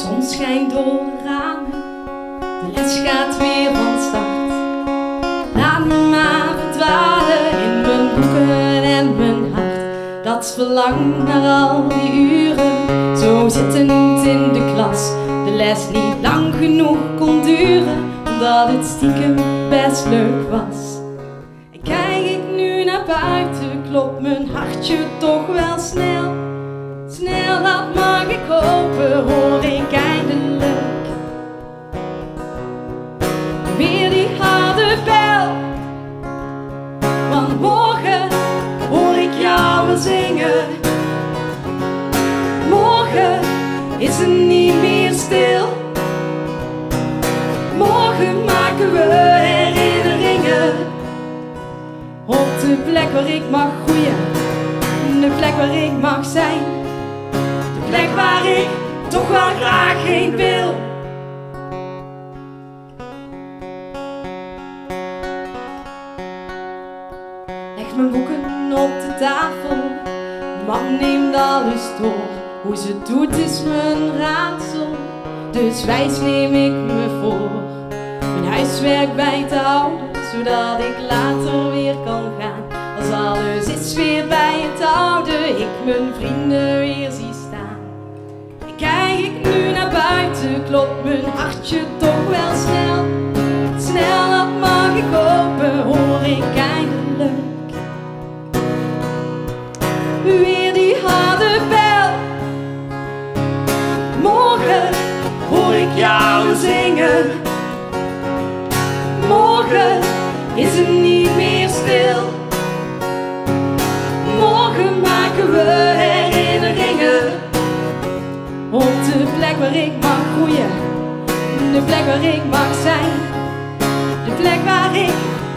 zon schijnt door de ramen, de les gaat weer van start. Laat me maar verdwalen in mijn boeken en mijn hart. Dat verlangt naar al die uren, zo zittend in de klas. De les niet lang genoeg kon duren, omdat het stiekem best leuk was. En kijk ik nu naar buiten, klopt mijn hartje toch wel snel. Snel, dat mag ik hopen, hoor ik eindelijk weer die harde bel. Want morgen hoor ik jou wel zingen. Morgen is het niet meer stil. Morgen maken we herinneringen op de plek waar ik mag groeien, de plek waar ik mag zijn, de plek waar ik toch wel graag heen wil. Leg mijn boeken op de tafel, mam neemt alles door. Hoe ze het doet is mijn raadsel, dus wijs neem ik me voor mijn huiswerk bij te houden, zodat ik later weer kan gaan. Als alles is weer bij het oude, ik mijn vrienden weer zie staan. En kijk ik nu naar buiten, klopt mijn hartje toch wel snel. Snel, dat mag ik hopen, hoor ik eindelijk weer die harde bel. Morgen hoor ik jou zingen. Morgen is het niet meer stil. Morgen maken we herinneringen op de plek waar ik mag groeien, de plek waar ik mag zijn, de plek waar ik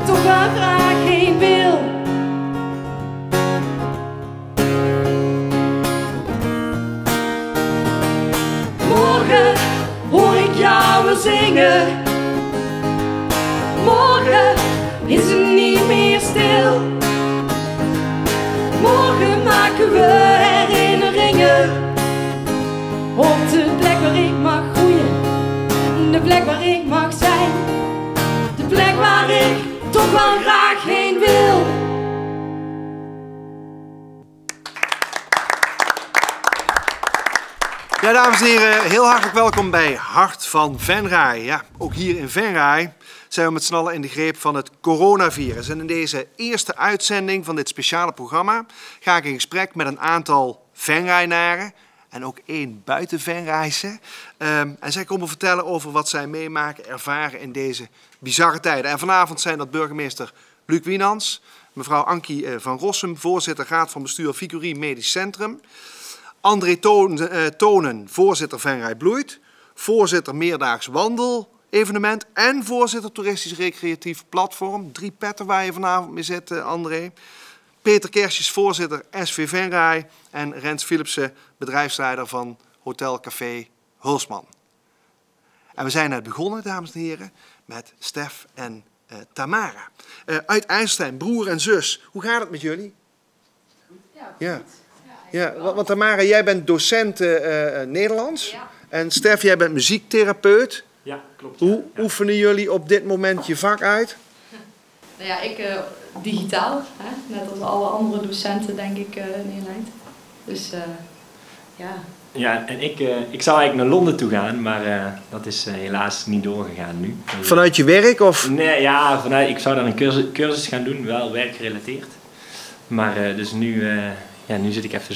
toch wel graag heen wil. Morgen hoor ik jou wel zingen. Morgen is het niet meer stil. Morgen maken we herinneringen op de plek waar ik mag groeien, de plek waar ik mag zijn, de plek waar ik toch wel graag heen wil. Ja, dames en heren, heel hartelijk welkom bij Hart van Venray. Ja, ook hier in Venray zijn we met z'n allen in de greep van het coronavirus. En in deze eerste uitzending van dit speciale programma ga ik in gesprek met een aantal Venraynaren en ook één buiten Venrayse. En zij komen vertellen over wat zij meemaken, ervaren in deze bizarre tijden. En vanavond zijn dat burgemeester Luc Wienans, mevrouw Ankie van Rossum, voorzitter Raad van Bestuur Vicurie Medisch Centrum, André Tonen, voorzitter Venray Bloeit, voorzitter Meerdaags Wandel-evenement en voorzitter Toeristisch Recreatief Platform. 3 petten waar je vanavond mee zit, André. Peter Kersjes, voorzitter SV Venray en Rens Philipsen, bedrijfsleider van Hotel Café Hulsman. En we zijn net begonnen, dames en heren, met Stef en Tamara. Uit IJsselstein, broer en zus. Hoe gaat het met jullie? Ja. Ja, want Tamara, jij bent docent Nederlands. Ja. En Stef, jij bent muziektherapeut. Ja, klopt. Hoe oefenen jullie op dit moment je vak uit? Nou ja, ik digitaal, hè? Net als alle andere docenten denk ik in Nederland. Dus ja. Ja, en ik zou eigenlijk naar Londen toe gaan, maar dat is helaas niet doorgegaan nu. Vanuit je werk of? Nee, ja, ik zou dan een cursus gaan doen, wel werkgerelateerd. Maar dus nu zit ik even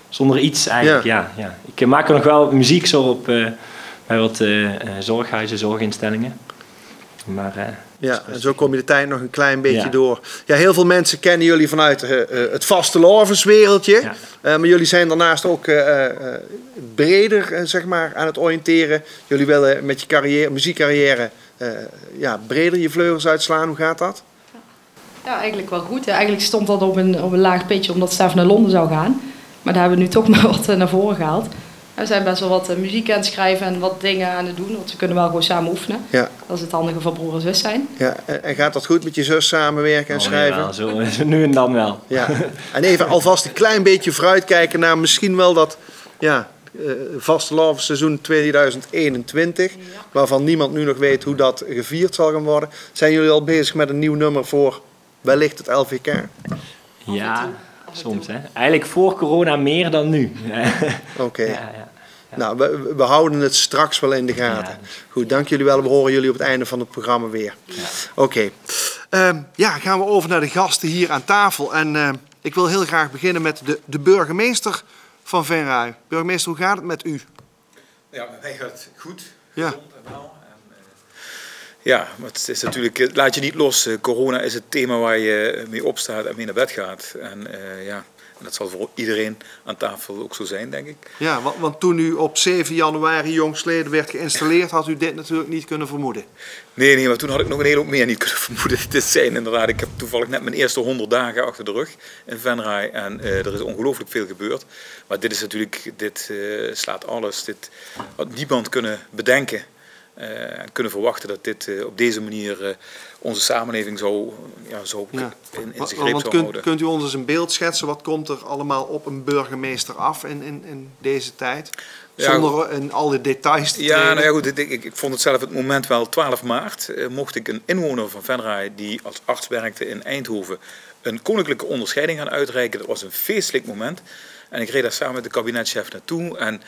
zonder iets eigenlijk. Ja. Ja. Ik maak er nog wel muziek zo op bij wat zorghuizen, zorginstellingen. Maar, ja, en zo kom je de tijd nog een klein beetje door. Ja, heel veel mensen kennen jullie vanuit het vastelovenswereldje. Ja. Maar jullie zijn daarnaast ook breder zeg maar, aan het oriënteren. Jullie willen met je muziekcarrière breder je vleugels uitslaan. Hoe gaat dat? Ja, eigenlijk wel goed. Eigenlijk stond dat op een laag pitje omdat Stef naar Londen zou gaan. Maar daar hebben we nu toch maar wat naar voren gehaald. We zijn best wel wat muziek aan het schrijven en wat dingen aan het doen. Want we kunnen wel gewoon samen oefenen. Ja. Dat is het handige van broer en zus zijn. Ja. En gaat dat goed met je zus samenwerken en schrijven? Ja, zo nu en dan wel. Ja. En even alvast een klein beetje vooruitkijken naar misschien wel dat vastelavondseizoen 2021, waarvan niemand nu nog weet hoe dat gevierd zal gaan worden. Zijn jullie al bezig met een nieuw nummer voor wellicht het LVK? Ja, soms hè. Eigenlijk voor corona meer dan nu. Oké. Ja. Nou, we houden het straks wel in de gaten. Ja. Goed, dank jullie wel. We horen jullie op het einde van het programma weer. Ja. Oké. Gaan we over naar de gasten hier aan tafel. En ik wil heel graag beginnen met de burgemeester van Venray. Burgemeester, hoe gaat het met u? Ja, bij mij gaat het goed. Ja. Gezond en wel. Ja, maar het is natuurlijk, laat je niet los. Corona is het thema waar je mee opstaat en mee naar bed gaat. En dat zal voor iedereen aan tafel ook zo zijn, denk ik. Ja, want toen u op 7 januari jongstleden werd geïnstalleerd, had u dit natuurlijk niet kunnen vermoeden. Nee, maar toen had ik nog een hele hoop meer niet kunnen vermoeden. Dit zijn inderdaad, ik heb toevallig net mijn eerste 100 dagen achter de rug in Venray. En er is ongelooflijk veel gebeurd. Maar dit is natuurlijk, dit slaat alles. Dit had niemand kunnen bedenken. En kunnen verwachten dat dit op deze manier onze samenleving zo in zijn greep zou houden. Kunt u ons eens een beeld schetsen? Wat komt er allemaal op een burgemeester af in deze tijd? Zonder in al die details te treden. Ja, nou ja, goed. Ik vond het zelf het moment wel 12 maart. Mocht ik een inwoner van Venray die als arts werkte in Eindhoven een koninklijke onderscheiding gaan uitreiken. Dat was een feestelijk moment. En ik reed daar samen met de kabinetchef naartoe.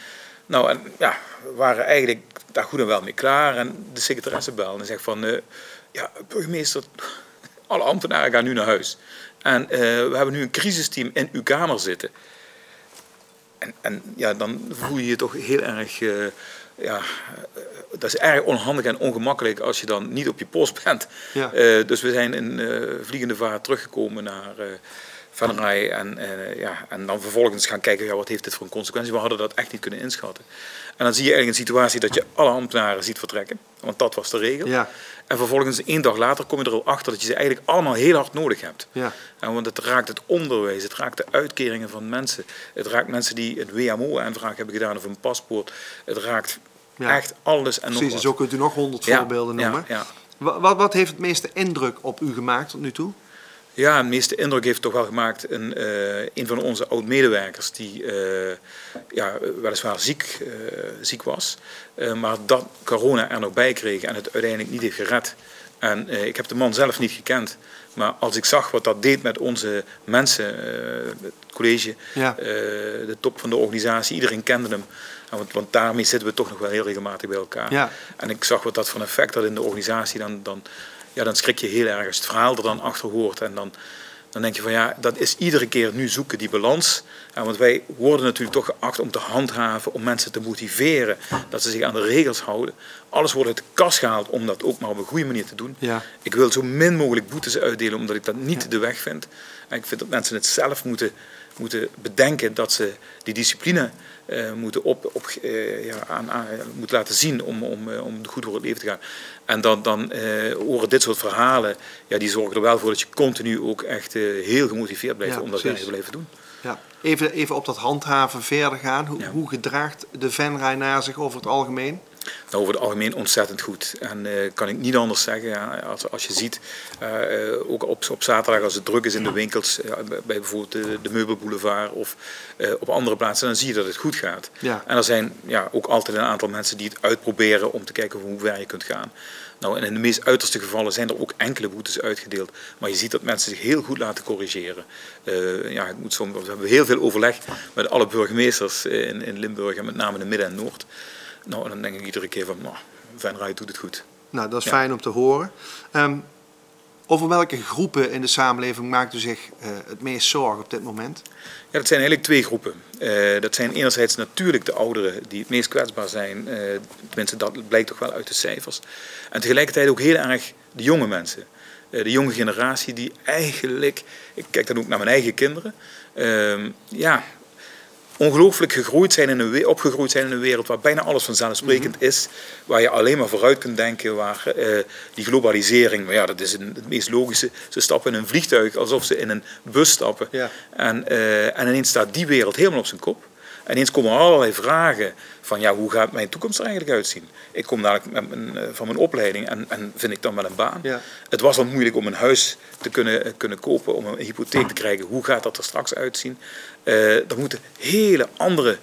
We waren eigenlijk daar goed en wel mee klaar. En de secretaresse belde en zegt van... burgemeester, alle ambtenaren gaan nu naar huis. En we hebben nu een crisisteam in uw kamer zitten. En dan voel je je toch heel erg... dat is erg onhandig en ongemakkelijk als je dan niet op je post bent. Ja. Dus we zijn in vliegende vaart teruggekomen naar... Venray en dan vervolgens gaan kijken, wat heeft dit voor een consequentie? We hadden dat echt niet kunnen inschatten. En dan zie je eigenlijk een situatie dat je alle ambtenaren ziet vertrekken, want dat was de regel. Ja. En vervolgens 1 dag later kom je er al achter dat je ze eigenlijk allemaal heel hard nodig hebt. Ja. Want het raakt het onderwijs, het raakt de uitkeringen van mensen. Het raakt mensen die een WMO-aanvraag hebben gedaan of een paspoort. Het raakt echt alles en nog wat. Precies, zo kunt u nog 100 voorbeelden noemen. Ja. Wat heeft het meeste indruk op u gemaakt tot nu toe? Ja, het meeste indruk heeft toch wel gemaakt een van onze oud-medewerkers die weliswaar ziek was, maar dat corona er nog bij kreeg en het uiteindelijk niet heeft gered. En ik heb de man zelf niet gekend, maar als ik zag wat dat deed met onze mensen, het college, de top van de organisatie, iedereen kende hem. Want daarmee zitten we toch nog wel heel regelmatig bij elkaar. Ja. En ik zag wat dat voor een effect had in de organisatie, dan schrik je heel erg als het verhaal er dan achter hoort. En dan denk je van dat is iedere keer nu zoeken, die balans. Want wij worden natuurlijk toch geacht om te handhaven, om mensen te motiveren, dat ze zich aan de regels houden. Alles wordt uit de kas gehaald om dat ook maar op een goede manier te doen. Ja. Ik wil zo min mogelijk boetes uitdelen, omdat ik dat niet de weg vind. En ik vind dat mensen het zelf moeten bedenken dat ze die discipline moeten moeten laten zien om goed door het leven te gaan. En dan horen dit soort verhalen, die zorgen er wel voor dat je continu ook echt heel gemotiveerd blijft om dat te blijven doen. Ja. Even op dat handhaven verder gaan. Hoe gedraagt de Venray naar zich over het algemeen? Nou, over het algemeen ontzettend goed. En kan ik niet anders zeggen. Als je ziet, ook op zaterdag als het druk is in de winkels, bij bijvoorbeeld de Meubelboulevard of op andere plaatsen, dan zie je dat het goed gaat. Ja. En er zijn ook altijd een aantal mensen die het uitproberen om te kijken hoe ver je kunt gaan. Nou, en in de meest uiterste gevallen zijn er ook enkele boetes uitgedeeld. Maar je ziet dat mensen zich heel goed laten corrigeren. We hebben heel veel overleg met alle burgemeesters in Limburg en met name in de Midden en Noord. Nou, en dan denk ik iedere keer van, Venray doet het goed. Nou, dat is fijn om te horen. Over welke groepen in de samenleving maakt u zich het meest zorgen op dit moment? Ja, dat zijn eigenlijk 2 groepen. Dat zijn enerzijds natuurlijk de ouderen die het meest kwetsbaar zijn. Tenminste, dat blijkt toch wel uit de cijfers. En tegelijkertijd ook heel erg de jonge mensen. De jonge generatie die eigenlijk, ik kijk dan ook naar mijn eigen kinderen, ongelooflijk opgegroeid zijn in een wereld waar bijna alles vanzelfsprekend is. Waar je alleen maar vooruit kunt denken. Waar die globalisering, maar dat is het meest logische. Ze stappen in een vliegtuig alsof ze in een bus stappen. Ja. En ineens staat die wereld helemaal op zijn kop. En ineens komen er allerlei vragen van hoe gaat mijn toekomst er eigenlijk uitzien? Ik kom dadelijk van mijn opleiding en vind ik dan wel een baan. Ja. Het was al moeilijk om een huis te kunnen kopen, om een hypotheek te krijgen. Hoe gaat dat er straks uitzien? Er moeten hele andere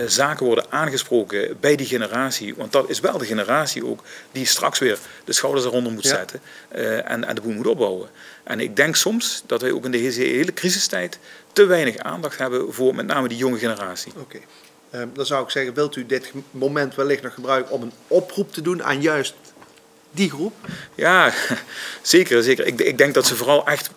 zaken worden aangesproken bij die generatie. Want dat is wel de generatie ook die straks weer de schouders eronder moet zetten en de boel moet opbouwen. En ik denk soms dat wij ook in deze hele crisistijd te weinig aandacht hebben voor met name die jonge generatie. Oké. Dan zou ik zeggen, wilt u dit moment wellicht nog gebruiken om een oproep te doen aan juist die groep? Ja, zeker. Ik denk dat ze vooral echt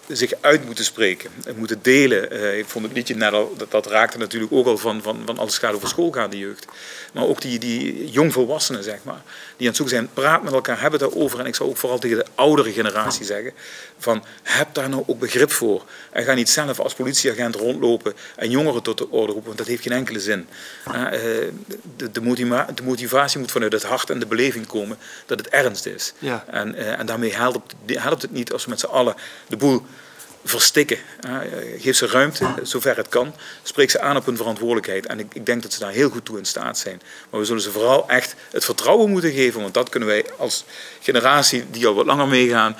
zich uit moeten spreken, moeten delen. Ik vond het liedje net al, dat raakte natuurlijk ook al van alles gaat over schoolgaande jeugd. Maar ook die jongvolwassenen, zeg maar, die aan het zoeken zijn, praat met elkaar, hebben het daarover. En ik zou ook vooral tegen de oudere generatie zeggen, van heb daar nou ook begrip voor. En ga niet zelf als politieagent rondlopen en jongeren tot de orde roepen, want dat heeft geen enkele zin. De motivatie moet vanuit het hart en de beleving komen dat het ernst is. Ja. En daarmee helpt het niet als we met z'n allen de boel verstikken. Geef ze ruimte, zover het kan. Spreek ze aan op hun verantwoordelijkheid. En ik denk dat ze daar heel goed toe in staat zijn. Maar we zullen ze vooral echt het vertrouwen moeten geven. Want dat kunnen wij als generatie die al wat langer meegaan,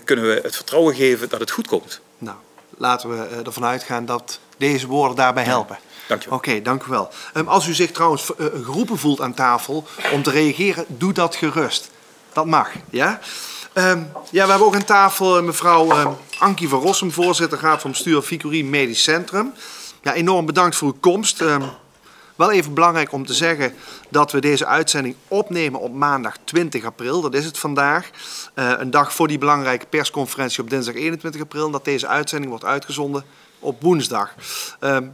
kunnen we het vertrouwen geven dat het goed komt. Nou, laten we ervan uitgaan dat deze woorden daarbij helpen. Dank je wel. Oké, dank u wel. Als u zich trouwens geroepen voelt aan tafel om te reageren, doe dat gerust. Dat mag, ja? We hebben ook aan tafel mevrouw Ankie van Rossum, voorzitter Raad van Bestuur Vicurie Medisch Centrum. Ja, enorm bedankt voor uw komst. Wel even belangrijk om te zeggen dat we deze uitzending opnemen op maandag 20 april. Dat is het vandaag. Een dag voor die belangrijke persconferentie op dinsdag 21 april. En dat deze uitzending wordt uitgezonden op woensdag.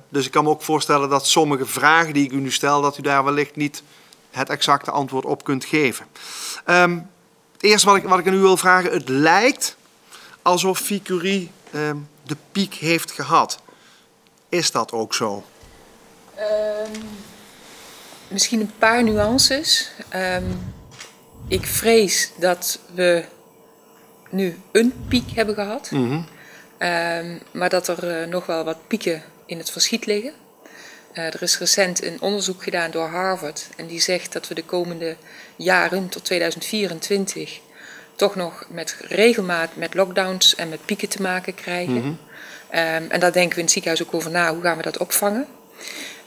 Dus ik kan me ook voorstellen dat sommige vragen die ik u nu stel, dat u daar wellicht niet het exacte antwoord op kunt geven. Het eerste wat ik aan u wil vragen, het lijkt alsof Vicurie de piek heeft gehad. Is dat ook zo? Misschien een paar nuances. Ik vrees dat we nu een piek hebben gehad. Maar dat er nog wel wat pieken in het verschiet liggen. Er is recent een onderzoek gedaan door Harvard. En die zegt dat we de komende jaren tot 2024 toch nog met regelmaat met lockdowns en met pieken te maken krijgen. En daar denken we in het ziekenhuis ook over na. Hoe gaan we dat opvangen?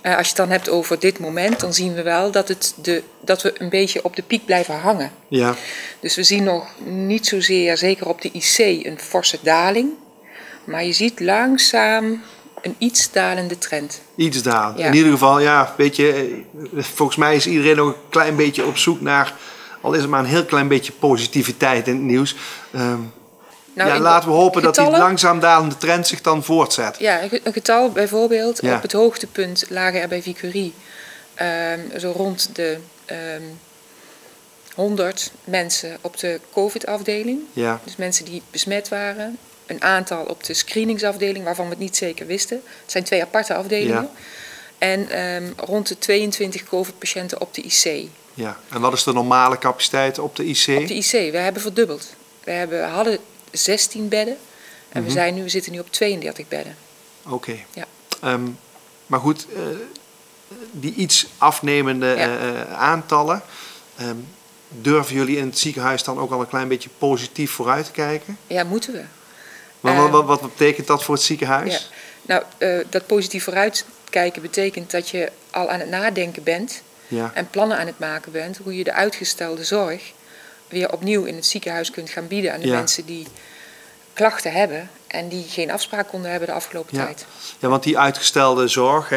Als je het dan hebt over dit moment, dan zien we wel dat we een beetje op de piek blijven hangen. Ja. Dus we zien nog niet zozeer, zeker op de IC, een forse daling. Maar je ziet langzaam een iets dalende trend. Iets dalen. Ja. In ieder geval, ja, weet je, volgens mij is iedereen nog een klein beetje op zoek naar, al is het maar een heel klein beetje positiviteit in het nieuws. Laten we hopen dat die langzaam dalende trend zich dan voortzet. Ja, een getal bijvoorbeeld. Ja. Op het hoogtepunt lagen er bij Vicurie zo rond de 100 mensen op de COVID-afdeling. Ja. Dus mensen die besmet waren. Een aantal op de screeningsafdeling, waarvan we het niet zeker wisten. Het zijn 2 aparte afdelingen. Ja. En rond de 22 COVID-patiënten op de IC. Ja. En wat is de normale capaciteit op de IC? Op de IC, we hebben verdubbeld. We hadden 16 bedden en we zitten nu op 32 bedden. Oké. Ja. Maar goed, die iets afnemende aantallen, durven jullie in het ziekenhuis dan ook al een klein beetje positief vooruit te kijken? Ja, moeten we. Maar wat betekent dat voor het ziekenhuis? Ja. Nou, dat positief vooruitkijken betekent dat je al aan het nadenken bent en plannen aan het maken bent hoe je de uitgestelde zorg weer opnieuw in het ziekenhuis kunt gaan bieden aan de mensen die klachten hebben en die geen afspraak konden hebben de afgelopen tijd. Ja, want die uitgestelde zorg,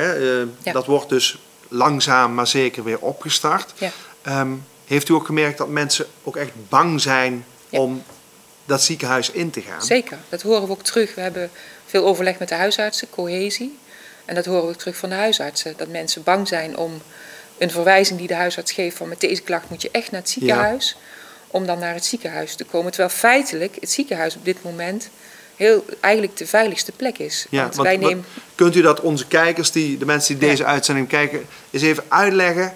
dat wordt dus langzaam maar zeker weer opgestart. Ja. Heeft u ook gemerkt dat mensen ook echt bang zijn om dat ziekenhuis in te gaan? Zeker, dat horen we ook terug. We hebben veel overleg met de huisartsen, cohesie. En dat horen we ook terug van de huisartsen. Dat mensen bang zijn om een verwijzing die de huisarts geeft van met deze klacht moet je echt naar het ziekenhuis. Om dan naar het ziekenhuis te komen. Terwijl feitelijk het ziekenhuis op dit moment eigenlijk de veiligste plek is. Ja, kunt u dat onze kijkers, de mensen die deze uitzending kijken, eens even uitleggen?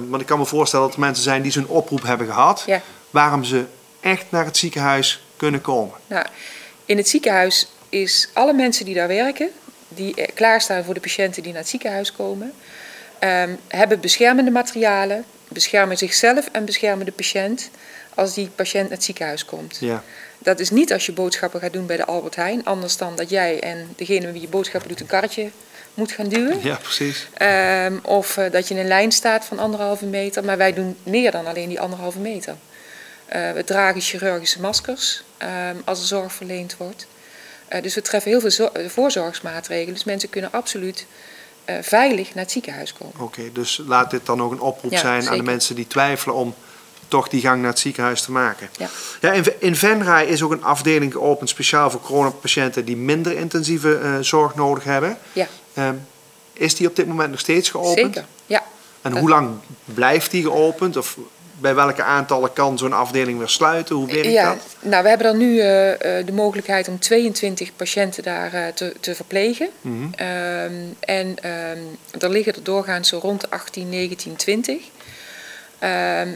Want ik kan me voorstellen dat er mensen zijn die zo'n oproep hebben gehad. Waarom ze echt naar het ziekenhuis kunnen komen. Nou, in het ziekenhuis is alle mensen die daar werken, die klaarstaan voor de patiënten die naar het ziekenhuis komen, hebben beschermende materialen, beschermen zichzelf en beschermen de patiënt als die patiënt naar het ziekenhuis komt. Ja. Dat is niet als je boodschappen gaat doen bij de Albert Heijn. Anders dan dat jij en degene wie je boodschappen doet een karretje moet gaan duwen. Ja, precies. Of dat je in een lijn staat van 1,5 meter. Maar wij doen meer dan alleen die 1,5 meter. We dragen chirurgische maskers als er zorg verleend wordt. Dus we treffen heel veel voorzorgsmaatregelen. Dus mensen kunnen absoluut veilig naar het ziekenhuis komen. Oké, dus laat dit dan ook een oproep zijn zeker. aan de mensen die twijfelen om toch die gang naar het ziekenhuis te maken. Ja. Ja, in Venray is ook een afdeling geopend speciaal voor coronapatiënten die minder intensieve zorg nodig hebben. Ja. Is die op dit moment nog steeds geopend? Zeker, ja. En hoe lang blijft die geopend? Of bij welke aantallen kan zo'n afdeling weer sluiten? Hoe werkt dat? Nou, we hebben dan nu de mogelijkheid om 22 patiënten daar te verplegen. Er liggen er doorgaans zo rond de 18, 19, 20.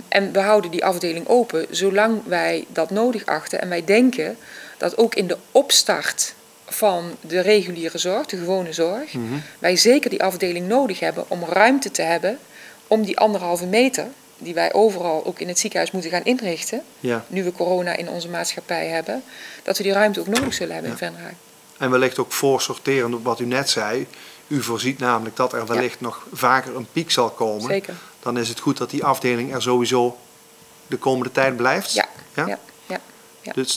En we houden die afdeling open zolang wij dat nodig achten. En wij denken dat ook in de opstart van de reguliere zorg, de gewone zorg, wij zeker die afdeling nodig hebben om ruimte te hebben om die 1,5 meter, die wij overal ook in het ziekenhuis moeten gaan inrichten, nu we corona in onze maatschappij hebben, dat we die ruimte ook nodig zullen hebben in Venray. En wellicht ook voorsorterend op wat u net zei. U voorziet namelijk dat er wellicht nog vaker een piek zal komen. Zeker. Dan is het goed dat die afdeling er sowieso de komende tijd blijft. Ja.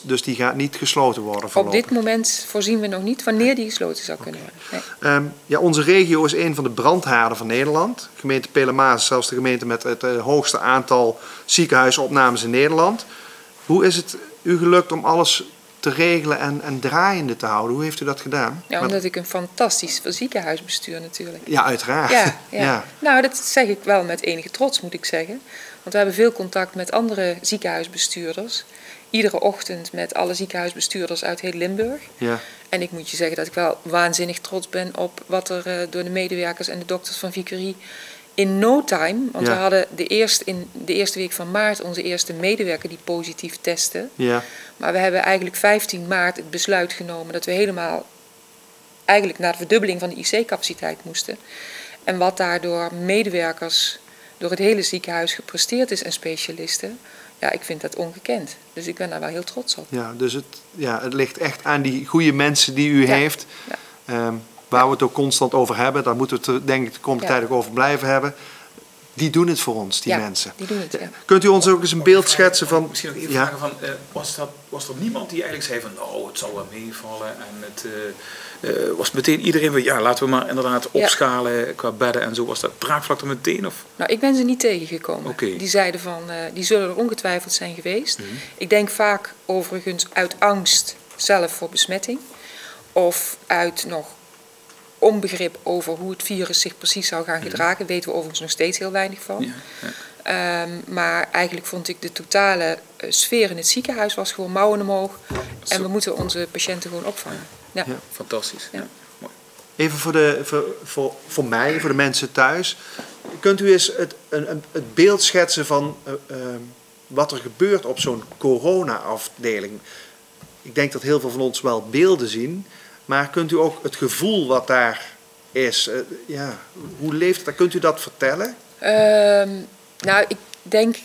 Dus die gaat niet gesloten worden voorlopig. Op dit moment voorzien we nog niet wanneer die gesloten zou kunnen worden. Nee. Onze regio is een van de brandhaarden van Nederland. De gemeente Pelemaas is zelfs de gemeente met het hoogste aantal ziekenhuisopnames in Nederland. Hoe is het u gelukt om alles te regelen en draaiende te houden? Hoe heeft u dat gedaan? Ja, omdat ik een fantastisch ziekenhuisbestuur natuurlijk. Ja, uiteraard. Ja. Nou, dat zeg ik wel met enige trots, moet ik zeggen. Want we hebben veel contact met andere ziekenhuisbestuurders. Iedere ochtend met alle ziekenhuisbestuurders uit heel Limburg. Ja. En ik moet je zeggen dat ik wel waanzinnig trots ben op wat er door de medewerkers en de dokters van Vicurie in no time, want we hadden in de eerste week van maart onze eerste medewerker die positief testte. Ja. Maar we hebben eigenlijk 15 maart het besluit genomen dat we helemaal eigenlijk naar de verdubbeling van de IC-capaciteit moesten. En wat daardoor medewerkers door het hele ziekenhuis gepresteerd is en specialisten, ja, ik vind dat ongekend. Dus ik ben daar wel heel trots op. Ja, dus het ligt echt aan die goede mensen die u heeft. Ja. Waar we het ook constant over hebben. Daar moeten we het denk ik de komende tijd ook over blijven hebben. Die doen het voor ons, die mensen. Die doen het, Kunt u ons ook eens een beeld schetsen van... Misschien nog even vragen van... Was er niemand die eigenlijk zei van... Nou, het zal wel meevallen. En het was meteen iedereen... Ja, laten we maar inderdaad opschalen qua bedden en zo. Was dat draagvlak er meteen? Of? Nou, ik ben ze niet tegengekomen. Okay. Die zeiden van... die zullen er ongetwijfeld zijn geweest. Ik denk vaak overigens uit angst zelf voor besmetting. Of uit nog onbegrip over hoe het virus zich precies zou gaan gedragen. Weten we overigens nog steeds heel weinig van. Ja. Maar eigenlijk vond ik de totale sfeer in het ziekenhuis was gewoon mouwen omhoog. En we moeten onze patiënten gewoon opvangen. Ja. Ja, fantastisch. Ja. Mooi. Even voor mij, voor de mensen thuis. Kunt u eens het beeld schetsen van wat er gebeurt op zo'n corona-afdeling? Ik denk dat heel veel van ons wel beelden zien. Maar kunt u ook het gevoel wat daar is, hoe leeft het? Kunt u dat vertellen? Nou, ik denk,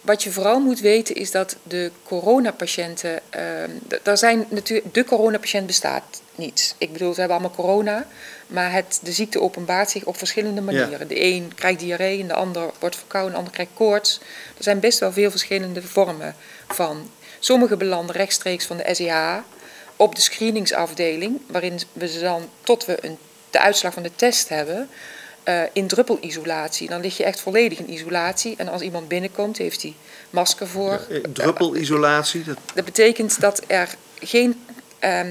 wat je vooral moet weten is dat de coronapatiënten, de coronapatiënt bestaat niet. Ik bedoel, we hebben allemaal corona, maar de ziekte openbaart zich op verschillende manieren. Ja. De een krijgt diarree, en de ander wordt verkouden, de ander krijgt koorts. Er zijn best wel veel verschillende vormen van. Sommige belanden rechtstreeks van de SEH op de screeningsafdeling, waarin we ze dan, tot we de uitslag van de test hebben, in druppelisolatie. Dan lig je echt volledig in isolatie. En als iemand binnenkomt, heeft hij masker voor. Druppelisolatie? Dat betekent dat er geen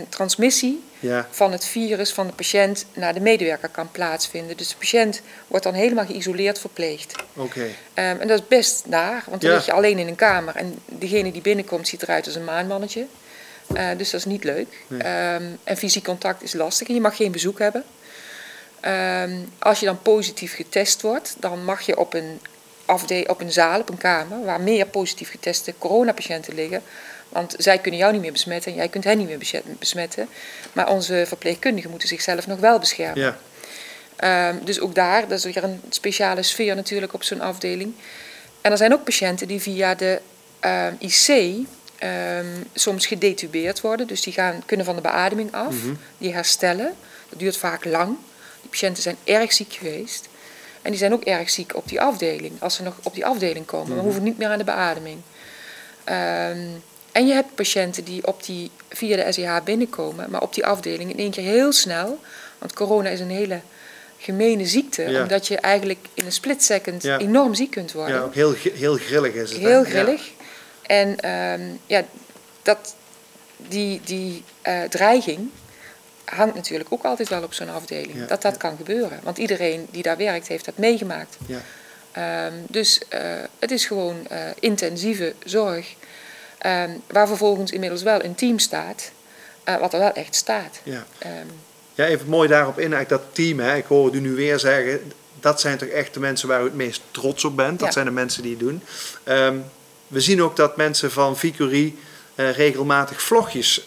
transmissie van het virus van de patiënt naar de medewerker kan plaatsvinden. Dus de patiënt wordt dan helemaal geïsoleerd verpleegd. Okay. En dat is best naar, want dan lig je alleen in een kamer. En degene die binnenkomt ziet eruit als een maanmannetje. Dus dat is niet leuk. Nee. En fysiek contact is lastig en je mag geen bezoek hebben. Als je dan positief getest wordt, dan mag je op een zaal, op een kamer, waar meer positief geteste coronapatiënten liggen. Want zij kunnen jou niet meer besmetten en jij kunt hen niet meer besmetten. Maar onze verpleegkundigen moeten zichzelf nog wel beschermen. Ja. Dus ook dat is weer een speciale sfeer natuurlijk op zo'n afdeling. En er zijn ook patiënten die via de IC soms gedetubeerd worden. Dus die kunnen van de beademing af. Die herstellen. Dat duurt vaak lang. Die patiënten zijn erg ziek geweest. En die zijn ook erg ziek op die afdeling. Als ze nog op die afdeling komen. Maar hoeven niet meer aan de beademing. En je hebt patiënten die via de SEH binnenkomen. Maar op die afdeling in één keer heel snel. Want corona is een hele gemene ziekte. Ja. Omdat je eigenlijk in een split second enorm ziek kunt worden. Ja, ook heel grillig is het. Heel grillig. Ja. En die dreiging hangt natuurlijk ook altijd wel op zo'n afdeling. Ja, dat kan gebeuren. Want iedereen die daar werkt heeft dat meegemaakt. Ja. Dus het is gewoon intensieve zorg. Waar vervolgens inmiddels wel een team staat. Wat er wel echt staat. Ja. Ja, even mooi daarop in, eigenlijk dat team. Hè. Ik hoor u nu weer zeggen, dat zijn toch echt de mensen waar u het meest trots op bent. Dat zijn de mensen die het doen. We zien ook dat mensen van Vicurie regelmatig vlogjes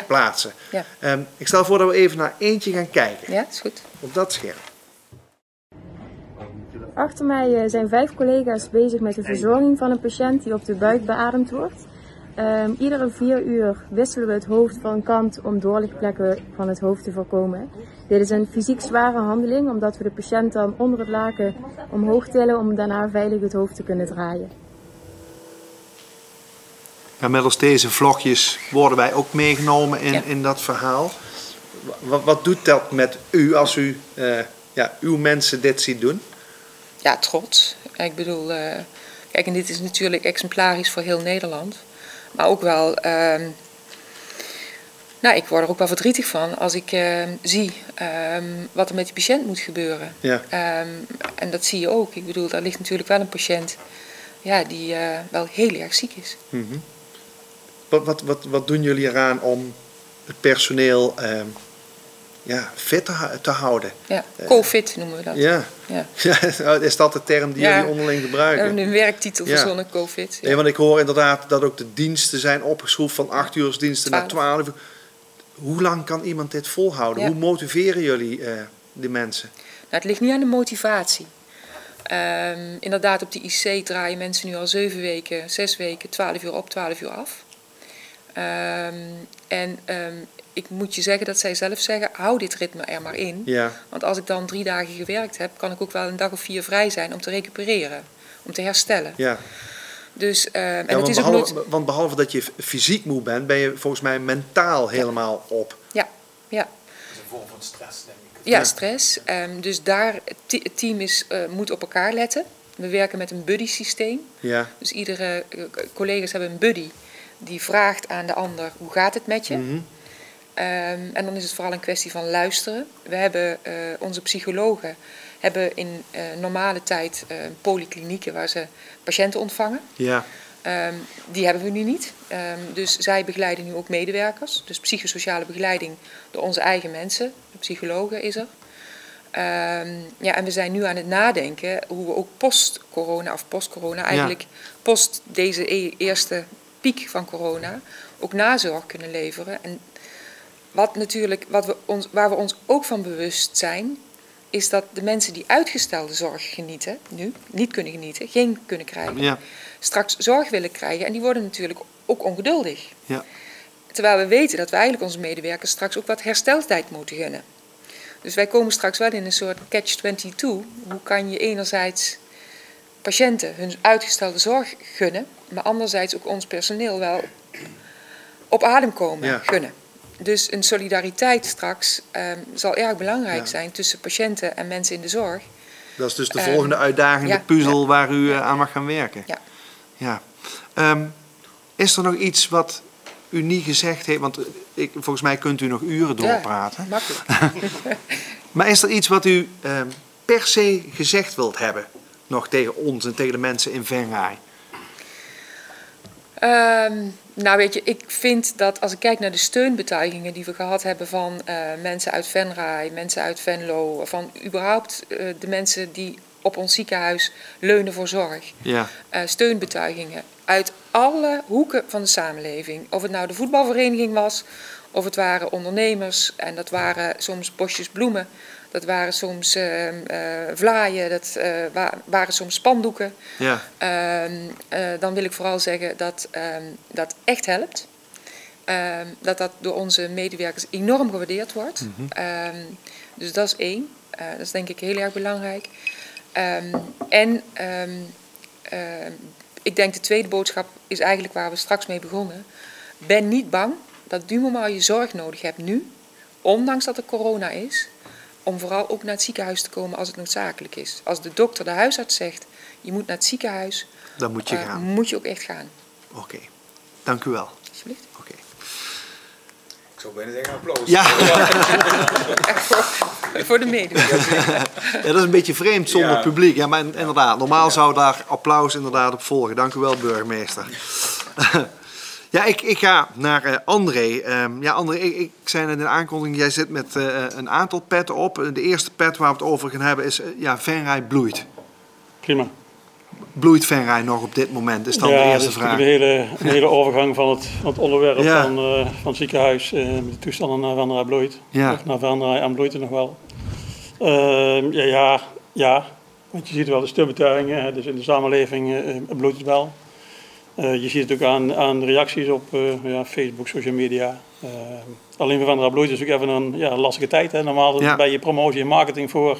plaatsen. Ja. Ik stel voor dat we even naar eentje gaan kijken. Ja, is goed. Op dat scherm. Achter mij zijn 5 collega's bezig met de verzorging van een patiënt die op de buik beademd wordt. Iedere 4 uur wisselen we het hoofd van kant om doorlichtplekken van het hoofd te voorkomen. Dit is een fysiek zware handeling omdat we de patiënt dan onder het laken omhoog tillen om daarna veilig het hoofd te kunnen draaien. Ja, middels deze vlogjes worden wij ook meegenomen in dat verhaal. Wat doet dat met u als u uw mensen dit ziet doen? Ja, trots. Ik bedoel, kijk, en dit is natuurlijk exemplarisch voor heel Nederland. Maar ook wel, ik word er ook wel verdrietig van als ik zie wat er met die patiënt moet gebeuren. Ja. En dat zie je ook. Ik bedoel, daar ligt natuurlijk wel een patiënt die wel heel erg ziek is. Mm-hmm. Wat doen jullie eraan om het personeel fit te houden? Ja, co-fit noemen we dat. Ja. Is dat de term die jullie onderling gebruiken? We hebben een werktitel verzonnen, co-fit. Ja. Want ik hoor inderdaad dat ook de diensten zijn opgeschroefd van 8 uursdiensten naar 12 uur. Hoe lang kan iemand dit volhouden? Hoe motiveren jullie die mensen? Nou, het ligt niet aan de motivatie. Inderdaad, op de IC draaien mensen nu al 7 weken, 6 weken, 12 uur op, 12 uur af. Ik moet je zeggen dat zij zelf zeggen, hou dit ritme er maar in. Ja. Want als ik dan 3 dagen gewerkt heb, kan ik ook wel een dag of 4 vrij zijn om te recupereren. Om te herstellen. Ja. Dus, want behalve dat je fysiek moe bent, ben je volgens mij mentaal helemaal op. Ja. Dat is een vorm van stress, denk ik. Ja, stress. Dus daar, het team moet op elkaar letten. We werken met een buddy systeem. Ja. Dus iedere collega's hebben een buddy die vraagt aan de ander, hoe gaat het met je? Mm-hmm. En dan is het vooral een kwestie van luisteren. We hebben onze psychologen hebben in normale tijd polyklinieken waar ze patiënten ontvangen. Ja. Die hebben we nu niet. Dus zij begeleiden nu ook medewerkers. Dus psychosociale begeleiding door onze eigen mensen. De psychologen is er. En we zijn nu aan het nadenken hoe we ook post-corona, eigenlijk post deze eerste piek van corona, ook nazorg kunnen leveren. En waar we ons ook van bewust zijn, is dat de mensen die uitgestelde zorg genieten, nu niet kunnen genieten, geen kunnen krijgen, straks zorg willen krijgen. En die worden natuurlijk ook ongeduldig. Ja. Terwijl we weten dat we eigenlijk onze medewerkers straks ook wat hersteltijd moeten gunnen. Dus wij komen straks wel in een soort catch-22. Hoe kan je enerzijds patiënten hun uitgestelde zorg gunnen, maar anderzijds ook ons personeel wel op adem komen gunnen. Dus een solidariteit straks zal erg belangrijk zijn tussen patiënten en mensen in de zorg. Dat is dus de volgende uitdaging, de puzzel waar u aan mag gaan werken. Ja. Is er nog iets wat u niet gezegd heeft? Want volgens mij kunt u nog uren doorpraten. Ja, makkelijk. Maar is er iets wat u per se gezegd wilt hebben? Nog tegen ons en tegen de mensen in Venray? Weet je, ik vind dat als ik kijk naar de steunbetuigingen die we gehad hebben van mensen uit Venray, mensen uit Venlo, van überhaupt de mensen die op ons ziekenhuis leunen voor zorg. Ja. Steunbetuigingen uit alle hoeken van de samenleving. Of het nou de voetbalvereniging was, of het waren ondernemers en dat waren soms bosjes bloemen. Dat waren soms vlaaien, dat waren soms spandoeken. Ja. Dan wil ik vooral zeggen dat dat echt helpt. Dat door onze medewerkers enorm gewaardeerd wordt. Dus dat is 1. Dat is denk ik heel erg belangrijk. Ik denk de tweede boodschap is eigenlijk waar we straks mee begonnen. Ben niet bang dat op die moment je zorg nodig hebt nu, ondanks dat er corona is, om vooral ook naar het ziekenhuis te komen als het noodzakelijk is. Als de dokter, de huisarts zegt, je moet naar het ziekenhuis, Dan moet je gaan. Moet je ook echt gaan. Oké. Dank u wel. Alsjeblieft. Oké. Ik zou bijna zeggen applaus. Ja. Voor de medewerkers. Ja, dat is een beetje vreemd zonder publiek. Ja, maar inderdaad, normaal zou daar applaus inderdaad op volgen. Dank u wel, burgemeester. Ja, ik ga naar André. André, ik zei net in de aankondiging, jij zit met een aantal petten op. De eerste pet waar we het over gaan hebben is, Venray bloeit. Prima. Bloeit Venray nog op dit moment? Is dan de eerste vraag. Ja, dat is een hele overgang van het onderwerp van het ziekenhuis met de toestanden naar Venray bloeit. Ja. Of naar Venray en bloeit er nog wel. Want je ziet wel de steunbetuigingen, dus in de samenleving bloeit het wel. Je ziet het ook aan de reacties op Facebook, social media. Alleen van Venray bloeit is natuurlijk even een lastige tijd. Hè. Normaal ben je promotie en marketing voor